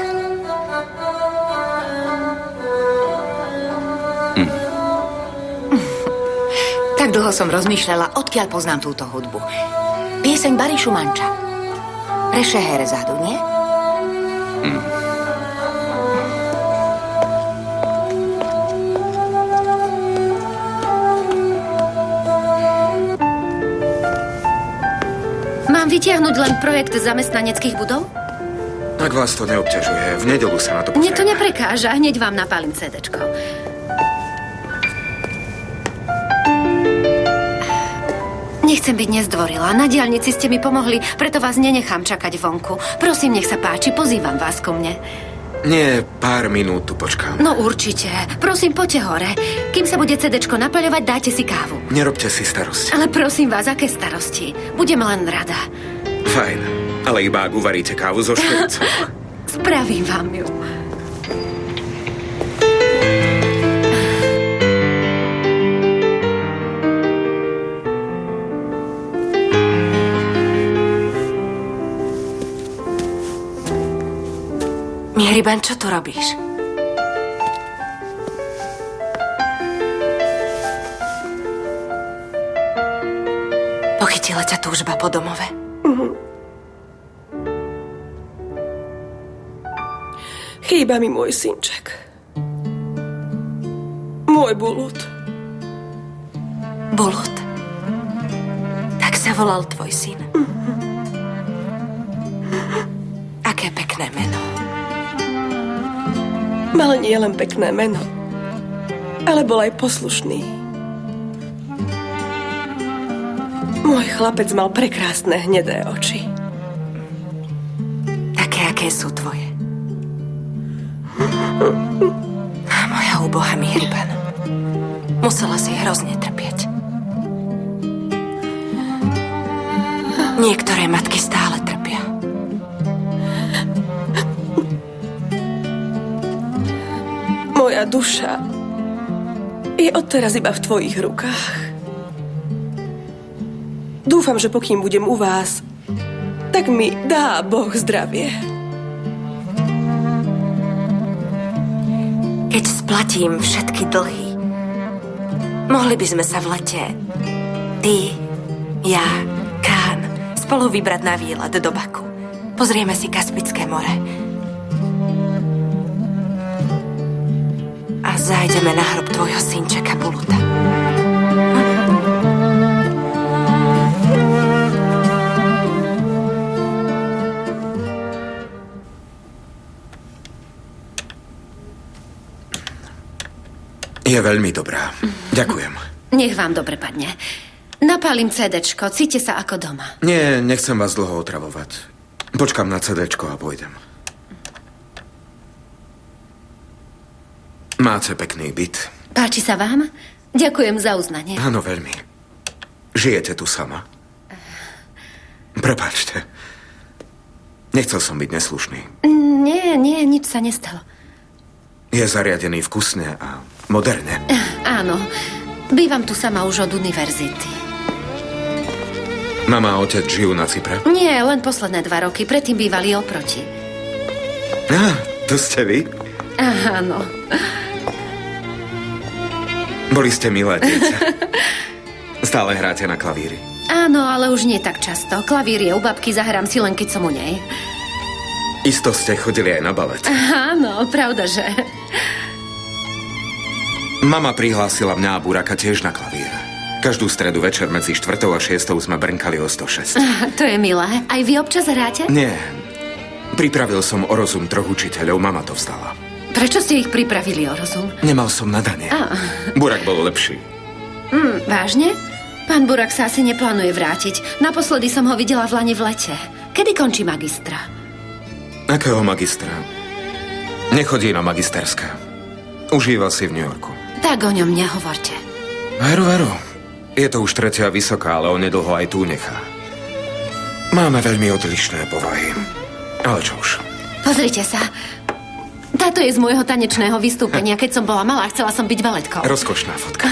Tak dlho som rozmýšľala, odkiaľ poznám túto hudbu. Pieseň Barišu Manča. Pre Šeherezádu, nie? Mám vytiahnuť len projekt zamestnaneckých budov? Ak vás to neobťažuje, v nedeľu sa na to Mne to pozrieme. neprekáža, hneď vám napálim CDčko. nechcem byť nezdvorila. Na diaľnici ste mi pomohli, preto vás nenechám čakať vonku. Prosím, nech sa páči, pozývam vás ku mne. Nie, pár minút tu počkám. No určite. Prosím, poďte hore. Kým sa bude CDčko napaľovať, dajte si kávu. Nerobte si starosti. Ale prosím vás, aké starosti? Budem len rada. Fajn, ale iba ak uvaríte kávu so škoricou. Spravím vám ju. Mihriban, čo tu robíš? Pochytila ťa túžba po domove? Chýba mi môj synček. Môj Bulut. Bulut? Tak sa volal tvoj syn. Aké pekné meno. Mal nie len pekné meno, ale bol aj poslušný. Môj chlapec mal prekrásne hnedé oči. Také, aké sú tvoje. Moja úbohá Mihriban. Musela si hrozne trpieť. Niektoré matky stále trpia. Moja duša je odteraz iba v tvojich rukách. Dúfam, že pokým budem u vás, tak mi dá Boh zdravie. Keď splatím všetky dlhy, mohli by sme sa v lete, ty, ja, Kán, spolu vybrať na výlet do Baku. Pozrieme si Kaspické more. A zájdeme na hrob tvojho synčeka Buluta. Je veľmi dobrá. Ďakujem. Nech vám dobre padne. Napálim CDčko, cíte sa ako doma. Nie, nechcem vás dlho otravovať. Počkám na CDčko a pôjdem. Máte pekný byt. Páči sa vám? Ďakujem za uznanie. Áno, veľmi. Žijete tu sama? Prepáčte. Nechcel som byť neslušný. Nie, nič sa nestalo. Je zariadený vkusne a moderne. Áno, bývam tu sama už od univerzity. Mama a otec žijú na Cypre? Nie, len posledné 2 roky, predtým bývali oproti. To ste vy? Áno. Boli ste milé dieťa. Stále hráte na klavíri? Áno, ale už nie tak často. Klavír je u babky, zahrám si len keď som u nej. Isto ste chodili aj na balet. Áno, pravda, že? Mama prihlásila mňa a Buraka tiež na klavír. Každú stredu večer medzi 4. a 6. sme brnkali o 106. To je milé. Aj vy občas hráte? Nie. Pripravil som o rozum 3 učiteľov, mama to vzdala. Prečo ste ich pripravili o rozum? Nemal som nadanie. Burak bol lepší. Vážne? Pán Burak sa asi neplánuje vrátiť. Naposledy som ho videla v lani v lete. Kedy končí magistra? Akého magistra? Nechodí na magisterské. Užíva si v New Yorku. Tak o ňom nehovorte. Veru. Je to už 3. vysoká, ale onedlho aj tu nechá. Máme veľmi odlišné povahy. Ale čo už. Pozrite sa. Táto je z môjho tanečného vystúpenia. Keď som bola malá, chcela som byť baletkou. Rozkošná fotka.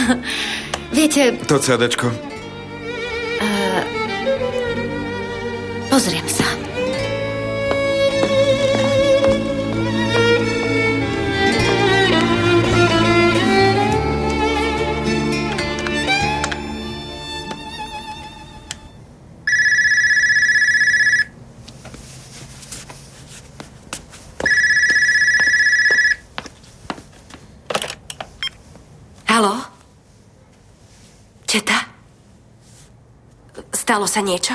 Viete... To CDčko? Pozriem sa. Haló? Teta? Stalo sa niečo?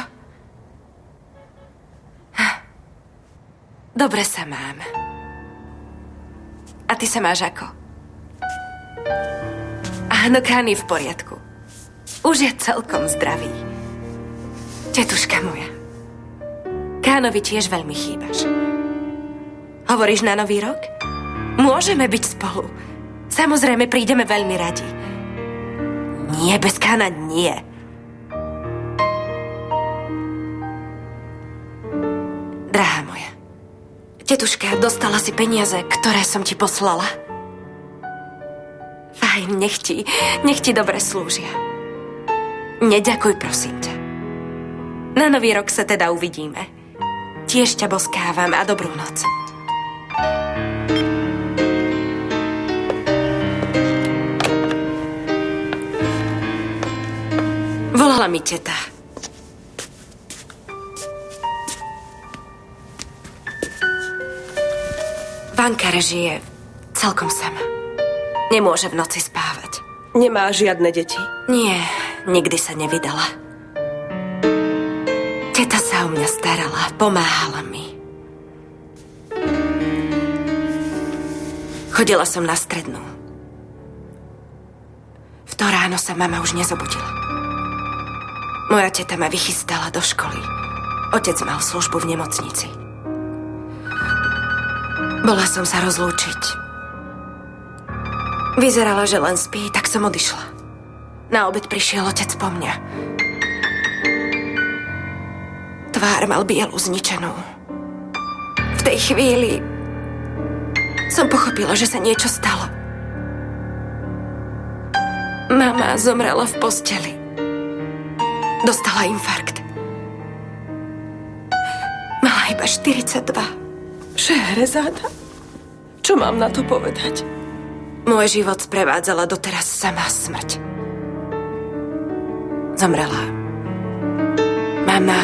Dobre sa mám. A ty sa máš ako? Áno, Kán je v poriadku. Už je celkom zdravý. Tetuška moja, Kánovi tiež veľmi chýbaš. Hovoríš na Nový rok? Môžeme byť spolu. Samozrejme, prídeme veľmi radi. Nie, bez Kána nie. Drahá moja, tetuška, dostala si peniaze, ktoré som ti poslala? Fajn, nech ti dobre slúžia. Neďakuj, prosím ťa. Na Nový rok sa teda uvidíme. Tiež ťa boskávam a dobrú noc. Volala mi teta. Vanka žije celkom sama. Nemôže v noci spávať. Nemá žiadne deti? Nie, nikdy sa nevydala. Teta sa o mňa starala, pomáhala mi. Chodila som na strednú. V to ráno sa mama už nezobudila. Moja teta ma vychystala do školy. Otec mal službu v nemocnici. Bola som sa rozlúčiť. Vyzerala, že len spí, tak som odišla. Na obed prišiel otec po mňa. Tvár mal bielu, zničenú. V tej chvíli som pochopila, že sa niečo stalo. Mama zomrela v posteli. Dostala infarkt. Mala iba 42. Šehrezáda? Čo mám na to povedať? Môj život sprevádzala doteraz samá smrť. Zomrela mama,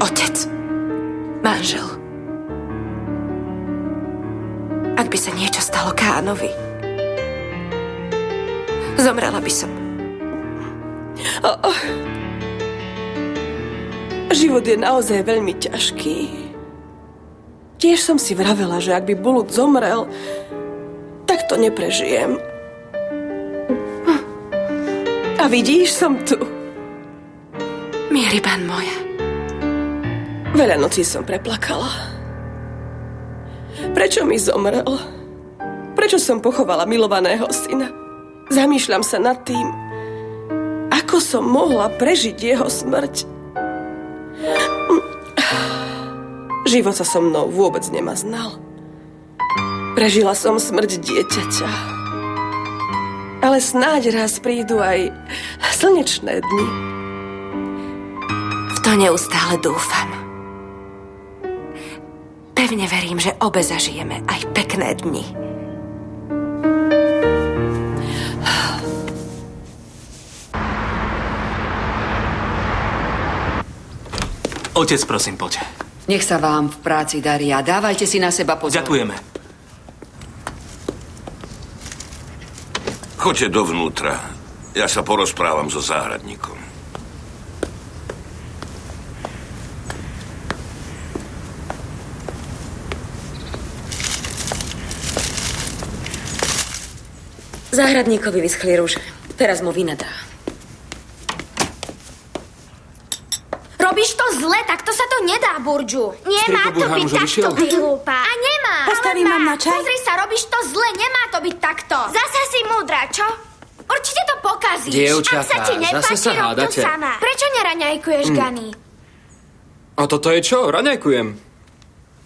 otec, manžel. Ak by sa niečo stalo Kánovi, zomrela by som. Život je naozaj veľmi ťažký. Tiež som si vravela, že ak by Bulut zomrel, tak to neprežijem. A vidíš, som tu. Miriban moja. Veľa nocí som preplakala. Prečo mi zomrel? Prečo som pochovala milovaného syna? Zamýšľam sa nad tým, ako som mohla prežiť jeho smrť. Život sa so mnou vôbec nemaznal. Prežila som smrť dieťaťa. Ale snáď raz prídu aj slnečné dni. V to neustále dúfam. Pevne verím, že obe zažijeme aj pekné dni. Otec, prosím, poď. Nech sa vám v práci darí a dávajte si na seba pozor. Ďakujeme. Choďte dovnútra. Ja sa porozprávam so záhradníkom. Záhradníkovi vyschli rúže. Teraz mu vynadá. Robíš to zle, takto sa to nedá, Burdžu. Nemá to byť takto, ty hlúpa. A nemá. Postavím vám na čaj? Pozri sa, robíš to zle, nemá to byť takto. Zasa si múdra, čo? Určite to pokazíš. Dievčatá, Ak sa ti nepáči, zase sa rob to hádate. sama. Prečo neraňajkuješ, Gani? A toto je čo? Raňajkujem.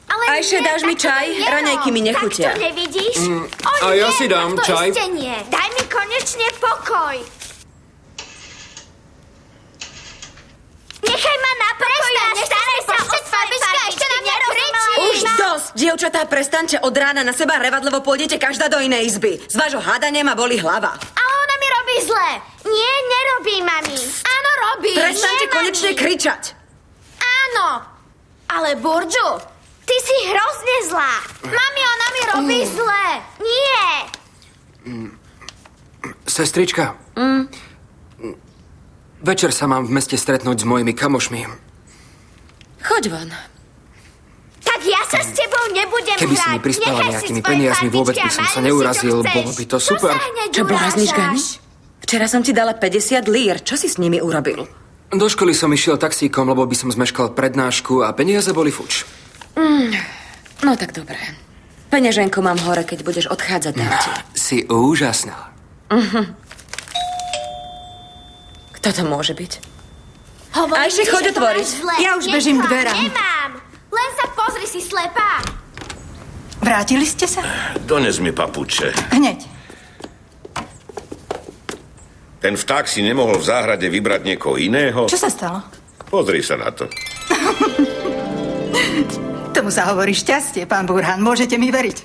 Ale Ajše, dáš mi čaj? Raňajky mi nechutia. Tak to nevidíš? A ja si dám to čaj. Iste nie. Daj mi konečne pokoj. Nechaj ma na pokoji a nestaraj sa o svoje babička, ešte na mňa kričí. Už dosť! Dievčatá, prestaňte od rána na seba revať, lebo pôjdete každá do inej izby. Z vášho hádania ma bolí hlava. Ale ona mi robí zle. Nie, nerobí, mami. Áno, robí. Prestaňte Nie, konečne mami. kričať. Áno. Ale Burdžu, ty si hrozne zlá. Mami, ona mi robí zle. Nie. Sestrička, večer sa mám v meste stretnúť s mojimi kamošmi. Choď von. Tak ja sa s tebou nebudem Keby si hrať. mi prispela Nechaj si nejakými svoje peniazmi, vôbec by barbičky som a sa maluj si, neurazil. čo chceš. Bolo by to super. sa hneď Čo blázniš, urážaš? Gani? Včera som ti dala 50 lír. Čo si s nimi urobil? Do školy som išiel taxíkom, lebo by som zmeškal prednášku a peniaze boli fuč. No tak dobré. Peňaženku mám hore, keď budeš odchádzať, dám ti. Si úžasná. Kto to môže byť? Ajši, choď otvoriť. Ja už bežím k dverám. Nemám. Len sa pozri, si slepá. Vrátili ste sa? Dones mi papuče. Hneď. Ten vták si nemohol v záhrade vybrať niekoho iného? Čo sa stalo? Pozri sa na to. Tomu sa hovorí šťastie, pán Burhan. Môžete mi veriť.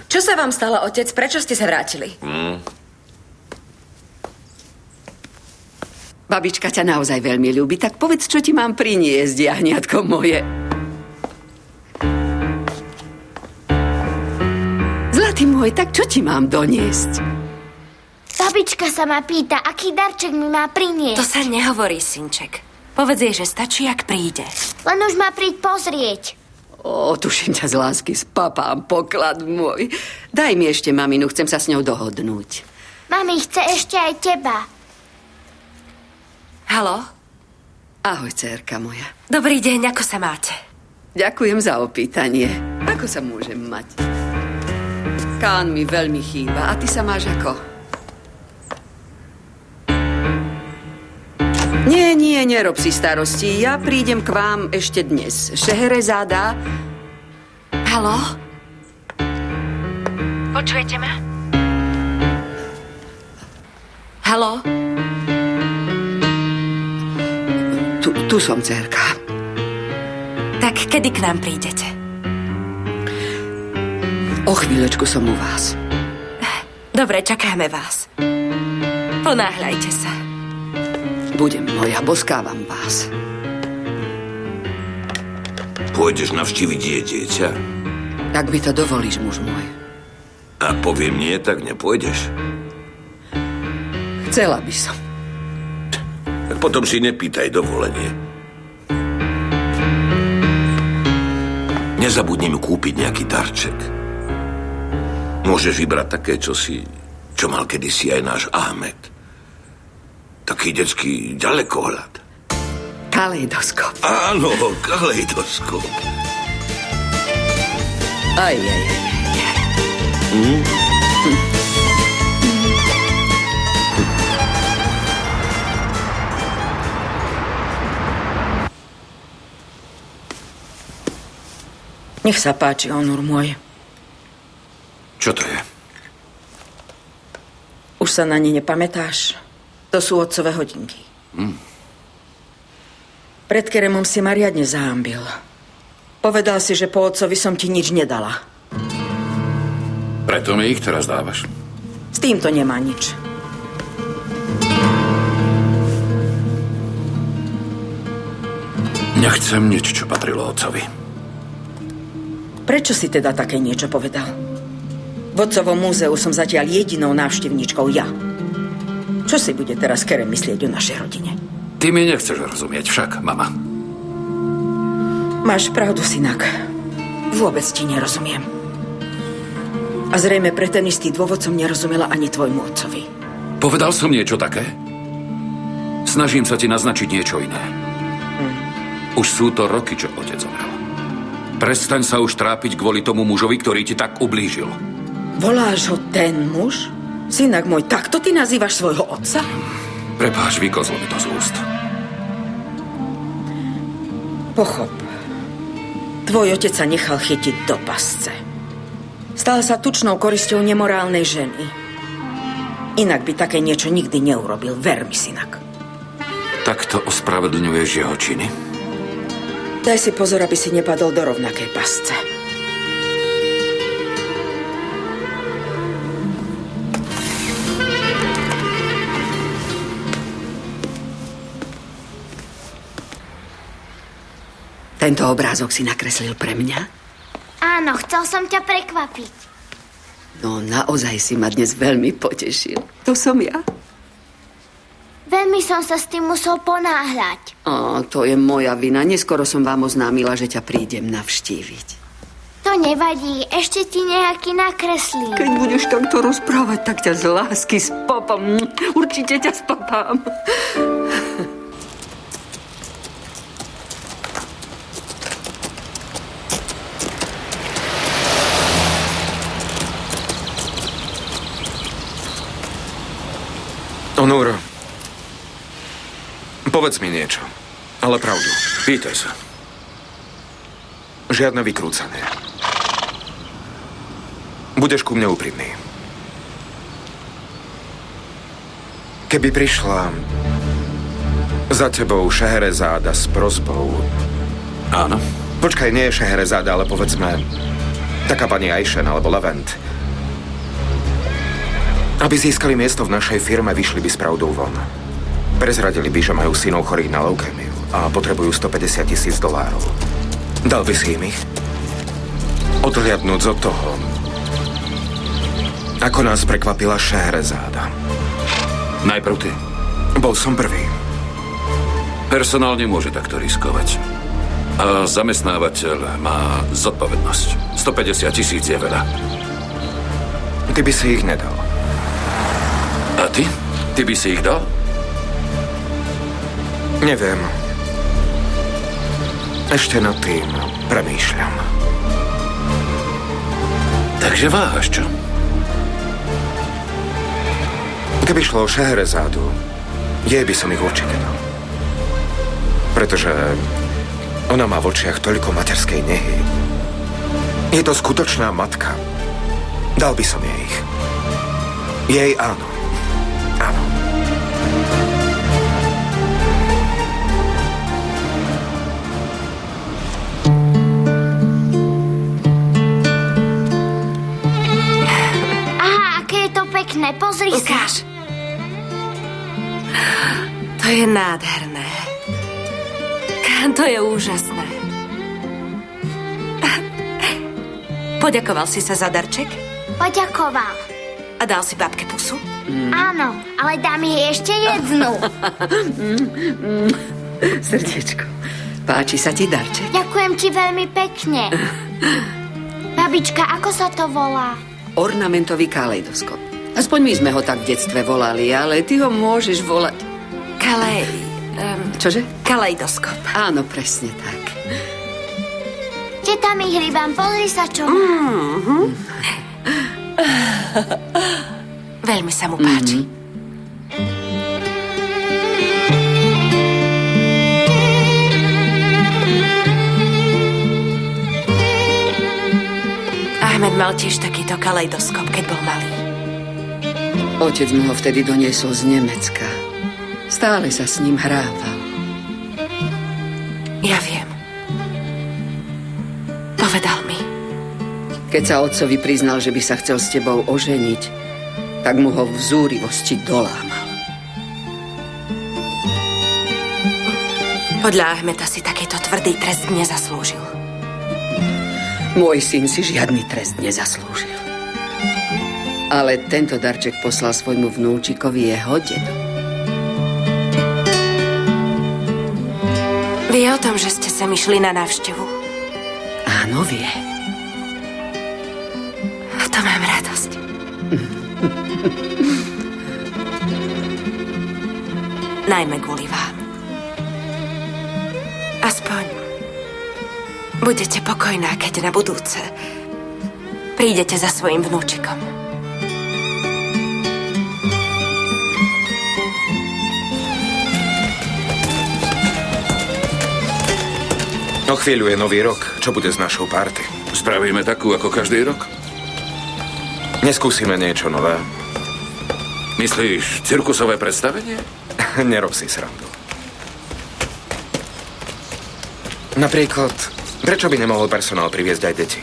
Čo sa vám stalo, otec? Prečo ste sa vrátili? Babička ťa naozaj veľmi ľúbi, tak povedz, čo ti mám priniesť, jahniatko moje. Zlatý môj, tak čo ti mám doniesť? Babička sa ma pýta, aký darček mi má priniesť. To sa nehovorí, synček. Povedz jej, že stačí, ak príde. Len už má príď pozrieť. Tuším ťa z lásky, spapám, poklad môj. Daj mi ešte maminu, chcem sa s ňou dohodnúť. Mami chce ešte aj teba. Haló? Ahoj, dcérka moja. Dobrý deň, ako sa máte? Ďakujem za opýtanie. Ako sa môžem mať? Kán mi veľmi chýba. A ty sa máš ako? Nie, nerob si starosti. Ja prídem k vám ešte dnes. Šeherezáda. Haló? Počujete ma? Haló? Tu som, dcérka. Tak kedy k nám prídete? O chvíľočku som u vás. Dobre, čakáme vás. Ponáhľajte sa. Budem moja, boskávam vás. Pôjdeš navštíviť dieťa? Tak mi to dovolíš, muž môj. A poviem nie, tak nepôjdeš. Chcela by som. Tak potom si nepýtaj dovolenie. Nezabudni mi kúpiť nejaký darček. Môžeš vybrať také, čo mal kedysi aj náš Ahmed. Taký detský ďalekohľad. Kaleidoskop. Áno, kaleidoskop. Aj. Nech sa páči, Onur môj. Čo to je? Už sa na ne nepamätáš? To sú otcové hodinky. Pred keremom si ma riadne zahambil. Povedal si, že po otcovi som ti nič nedala. Preto mi ich teraz dávaš. S týmto nemá nič. Nechcem nič, čo patrilo otcovi. Prečo si teda také niečo povedal? V otcovom múzeu som zatiaľ jedinou návštevníčkou ja. Čo si bude teraz Kerem myslieť o našej rodine? Ty mi nechceš rozumieť však, mama. Máš pravdu, synak. Vôbec ti nerozumiem. A zrejme pre ten istý dôvod som nerozumela ani tvojmu otcovi. Povedal som niečo také? Snažím sa ti naznačiť niečo iné. Už sú to roky, čo otec zomrel. Prestaň sa už trápiť kvôli tomu mužovi, ktorý ti tak ublížil. Voláš ho ten muž? Synak môj, takto ty nazývaš svojho otca? Prepáč, vykozlo mi to z úst. Pochop. Tvoj otec sa nechal chytiť do pasce. Stal sa tučnou korisťou nemorálnej ženy. Inak by také niečo nikdy neurobil, ver mi, synak. Takto ospravedlňuješ jeho činy? Daj si pozor, aby si nepadol do rovnakej pasce. Tento obrázok si nakreslil pre mňa? Áno, chcel som ťa prekvapiť. No, naozaj si ma dnes veľmi potešil. To som ja. Veľmi som sa s tým musel ponáhľať. To je moja vina. Neskoro som vám oznámila, že ťa prídem navštíviť. To nevadí, ešte ti nejaký nakreslím. Keď budeš takto rozprávať, tak ťa z lásky spapám. Určite ťa spapám. Povedz mi niečo. Ale pravdu. Pýtaj sa. Žiadne vykrúcanie. Budeš ku mne úprimný. Keby prišla za tebou Šeherezáda s prosbou... Áno. Počkaj, nie je Šeherezáda, ale povedzme taká pani Ajšen alebo Levent. Aby získali miesto v našej firme, vyšli by s pravdou von. Prezradili by, že majú synov chorých na leukémiu a potrebujú $150,000. Dal by si im ich? Odhliadnúc od toho, ako nás prekvapila Šeherezáda. Najprv ty. Bol som prvý. Personál nemôže takto riskovať. A zamestnávateľ má zodpovednosť. 150,000 je veľa. Ty by si ich nedal. A ty? Ty by si ich dal? Neviem. Ešte nad tým premýšľam. Takže váhaš, čo? Keby šlo o Šeherezádu, jej by som ich určite dal. Pretože ona má v očiach toľko materskej nehy. Je to skutočná matka. Dal by som jej ich. Jej áno. Áno. Aha, aké je to pekné, pozri Ukáž. sa. To je nádherné. To je úžasné. Poďakoval si sa za darček? Poďakoval. A dal si babke pusu? Áno, ale dám jej ešte jednu. Srdiečko, páči sa ti darček? Ďakujem ti veľmi pekne. Babička, ako sa to volá? Ornamentový kaleidoskop. Aspoň my sme ho tak v detstve volali, ale ty ho môžeš volať. Čože? Kaleidoskop. Áno, presne tak. Teta mi hrýbam, pozri sa, čo má. Veľmi sa mu páči. Ahmed mal tiež takýto kaleidoskop, keď bol malý. Otec mu ho vtedy doniesol z Nemecka. Stále sa s ním hrával. Ja viem. Povedal mi. Keď sa otcovi priznal, že by sa chcel s tebou oženiť, tak mu ho v zúrivosti dolámal. Podľa Ahmeta si takýto tvrdý trest nezaslúžil. Môj syn si žiadny trest nezaslúžil. Ale tento darček poslal svojmu vnúčikovi jeho dedo. Vie o tom, že ste sem išli na návštevu? Áno, vie. V tom mám radosť. Najmä kvôli vám. Aspoň budete pokojná, keď na budúce prídete za svojim vnúčikom. O chvíľu je nový rok. Čo bude s našou party? Spravíme takú ako každý rok? Neskúsime niečo nové. Myslíš cirkusové predstavenie? Nerob si srandu. Napríklad, prečo by nemohol personál priviesť aj deti?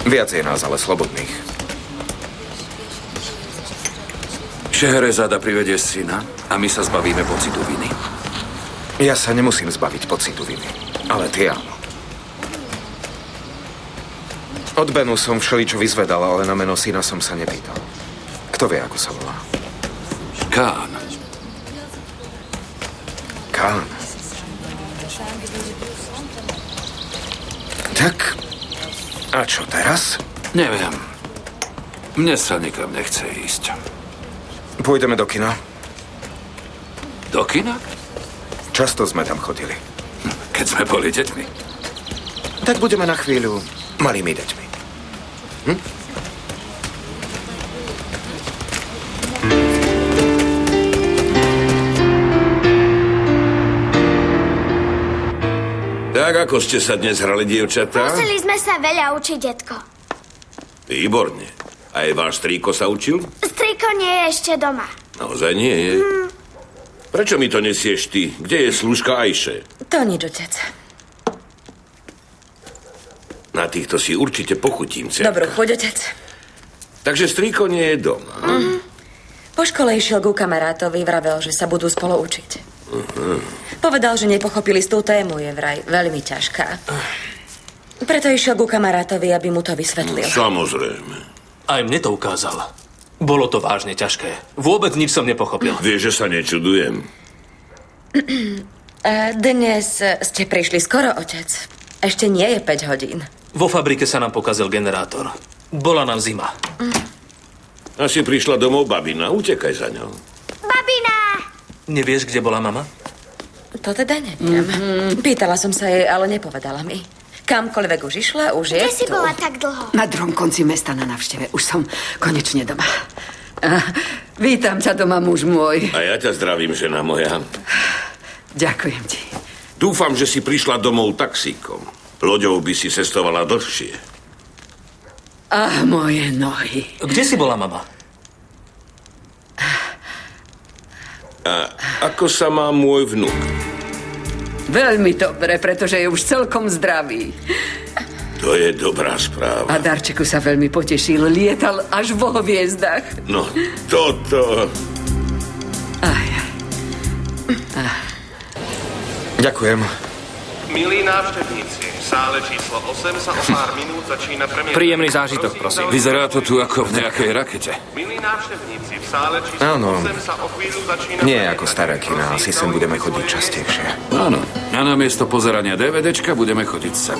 Viac je nás, ale slobodných. Šeherezáda privedie syna a my sa zbavíme pocitu viny. Ja sa nemusím zbaviť pocitu viny, ale ty áno. Od Benu som všeličo vyzvedal, ale na meno syna som sa nepýtal. Kto vie, ako sa volá? Kán. Kán. Tak, a čo teraz? Neviem. Mne sa nikam nechce ísť. Pôjdeme do kina. Do kina? Často sme tam chodili. Keď sme boli deťmi. Tak budeme na chvíľu malými deťmi. Tak ako ste sa dnes hrali, dievčatá? Museli sme sa veľa učiť, detko. Výborne. Aj váš strýko sa učil? Strýko nie je ešte doma. Naozaj nie je. Prečo mi to nesieš ty? Kde je slúžka Ajše? To nič, otec. Na týchto si určite pochutím, cerka. Dobrú chuť, otec. Takže strýko nie je doma. Po škole išiel ku kamarátovi, vravel, že sa budú spolu učiť. Povedal, že nepochopili z tú tému, je vraj veľmi ťažká. Preto išiel ku kamarátovi, aby mu to vysvetlil. Samozrejme. Aj mne to ukázal. Bolo to vážne ťažké. Vôbec nič som nepochopil. Vieš, že sa nečudujem. Dnes ste prišli skoro, otec. Ešte nie je 5 hodín. Vo fabrike sa nám pokazil generátor. Bola nám zima. Asi prišla domov babina. Utekaj za ňou. Babina! Nevieš, kde bola mama? To teda neviem. Pýtala som sa jej, ale nepovedala mi. Kamkoľvek už išla, už je Kde si tu. bola tak dlho? Na druhom konci mesta na návšteve. Už som konečne doma. Vítam ťa doma, muž môj. A ja ťa zdravím, žena moja. Ďakujem ti. Dúfam, že si prišla domov taxíkom. Loďou by si cestovala dlhšie. Moje nohy. Kde si bola mama? A ako sa má môj vnuk? Veľmi dobre, pretože je už celkom zdravý. To je dobrá správa. A Darčeku sa veľmi potešil. Lietal až vo hviezdach. No, toto... Ďakujem. Milí návštevníci, v sále číslo 8 sa o pár minút začína premiéra. Príjemný zážitok, prosím. Vyzerá to tu ako v nejakej rakete. Milí návštevníci, v sále číslo Áno. 8 sa o chvíľu začína Nie ako staré kina, asi sem budeme chodiť častejšie. Áno. A namiesto pozerania DVDčka budeme chodiť sem.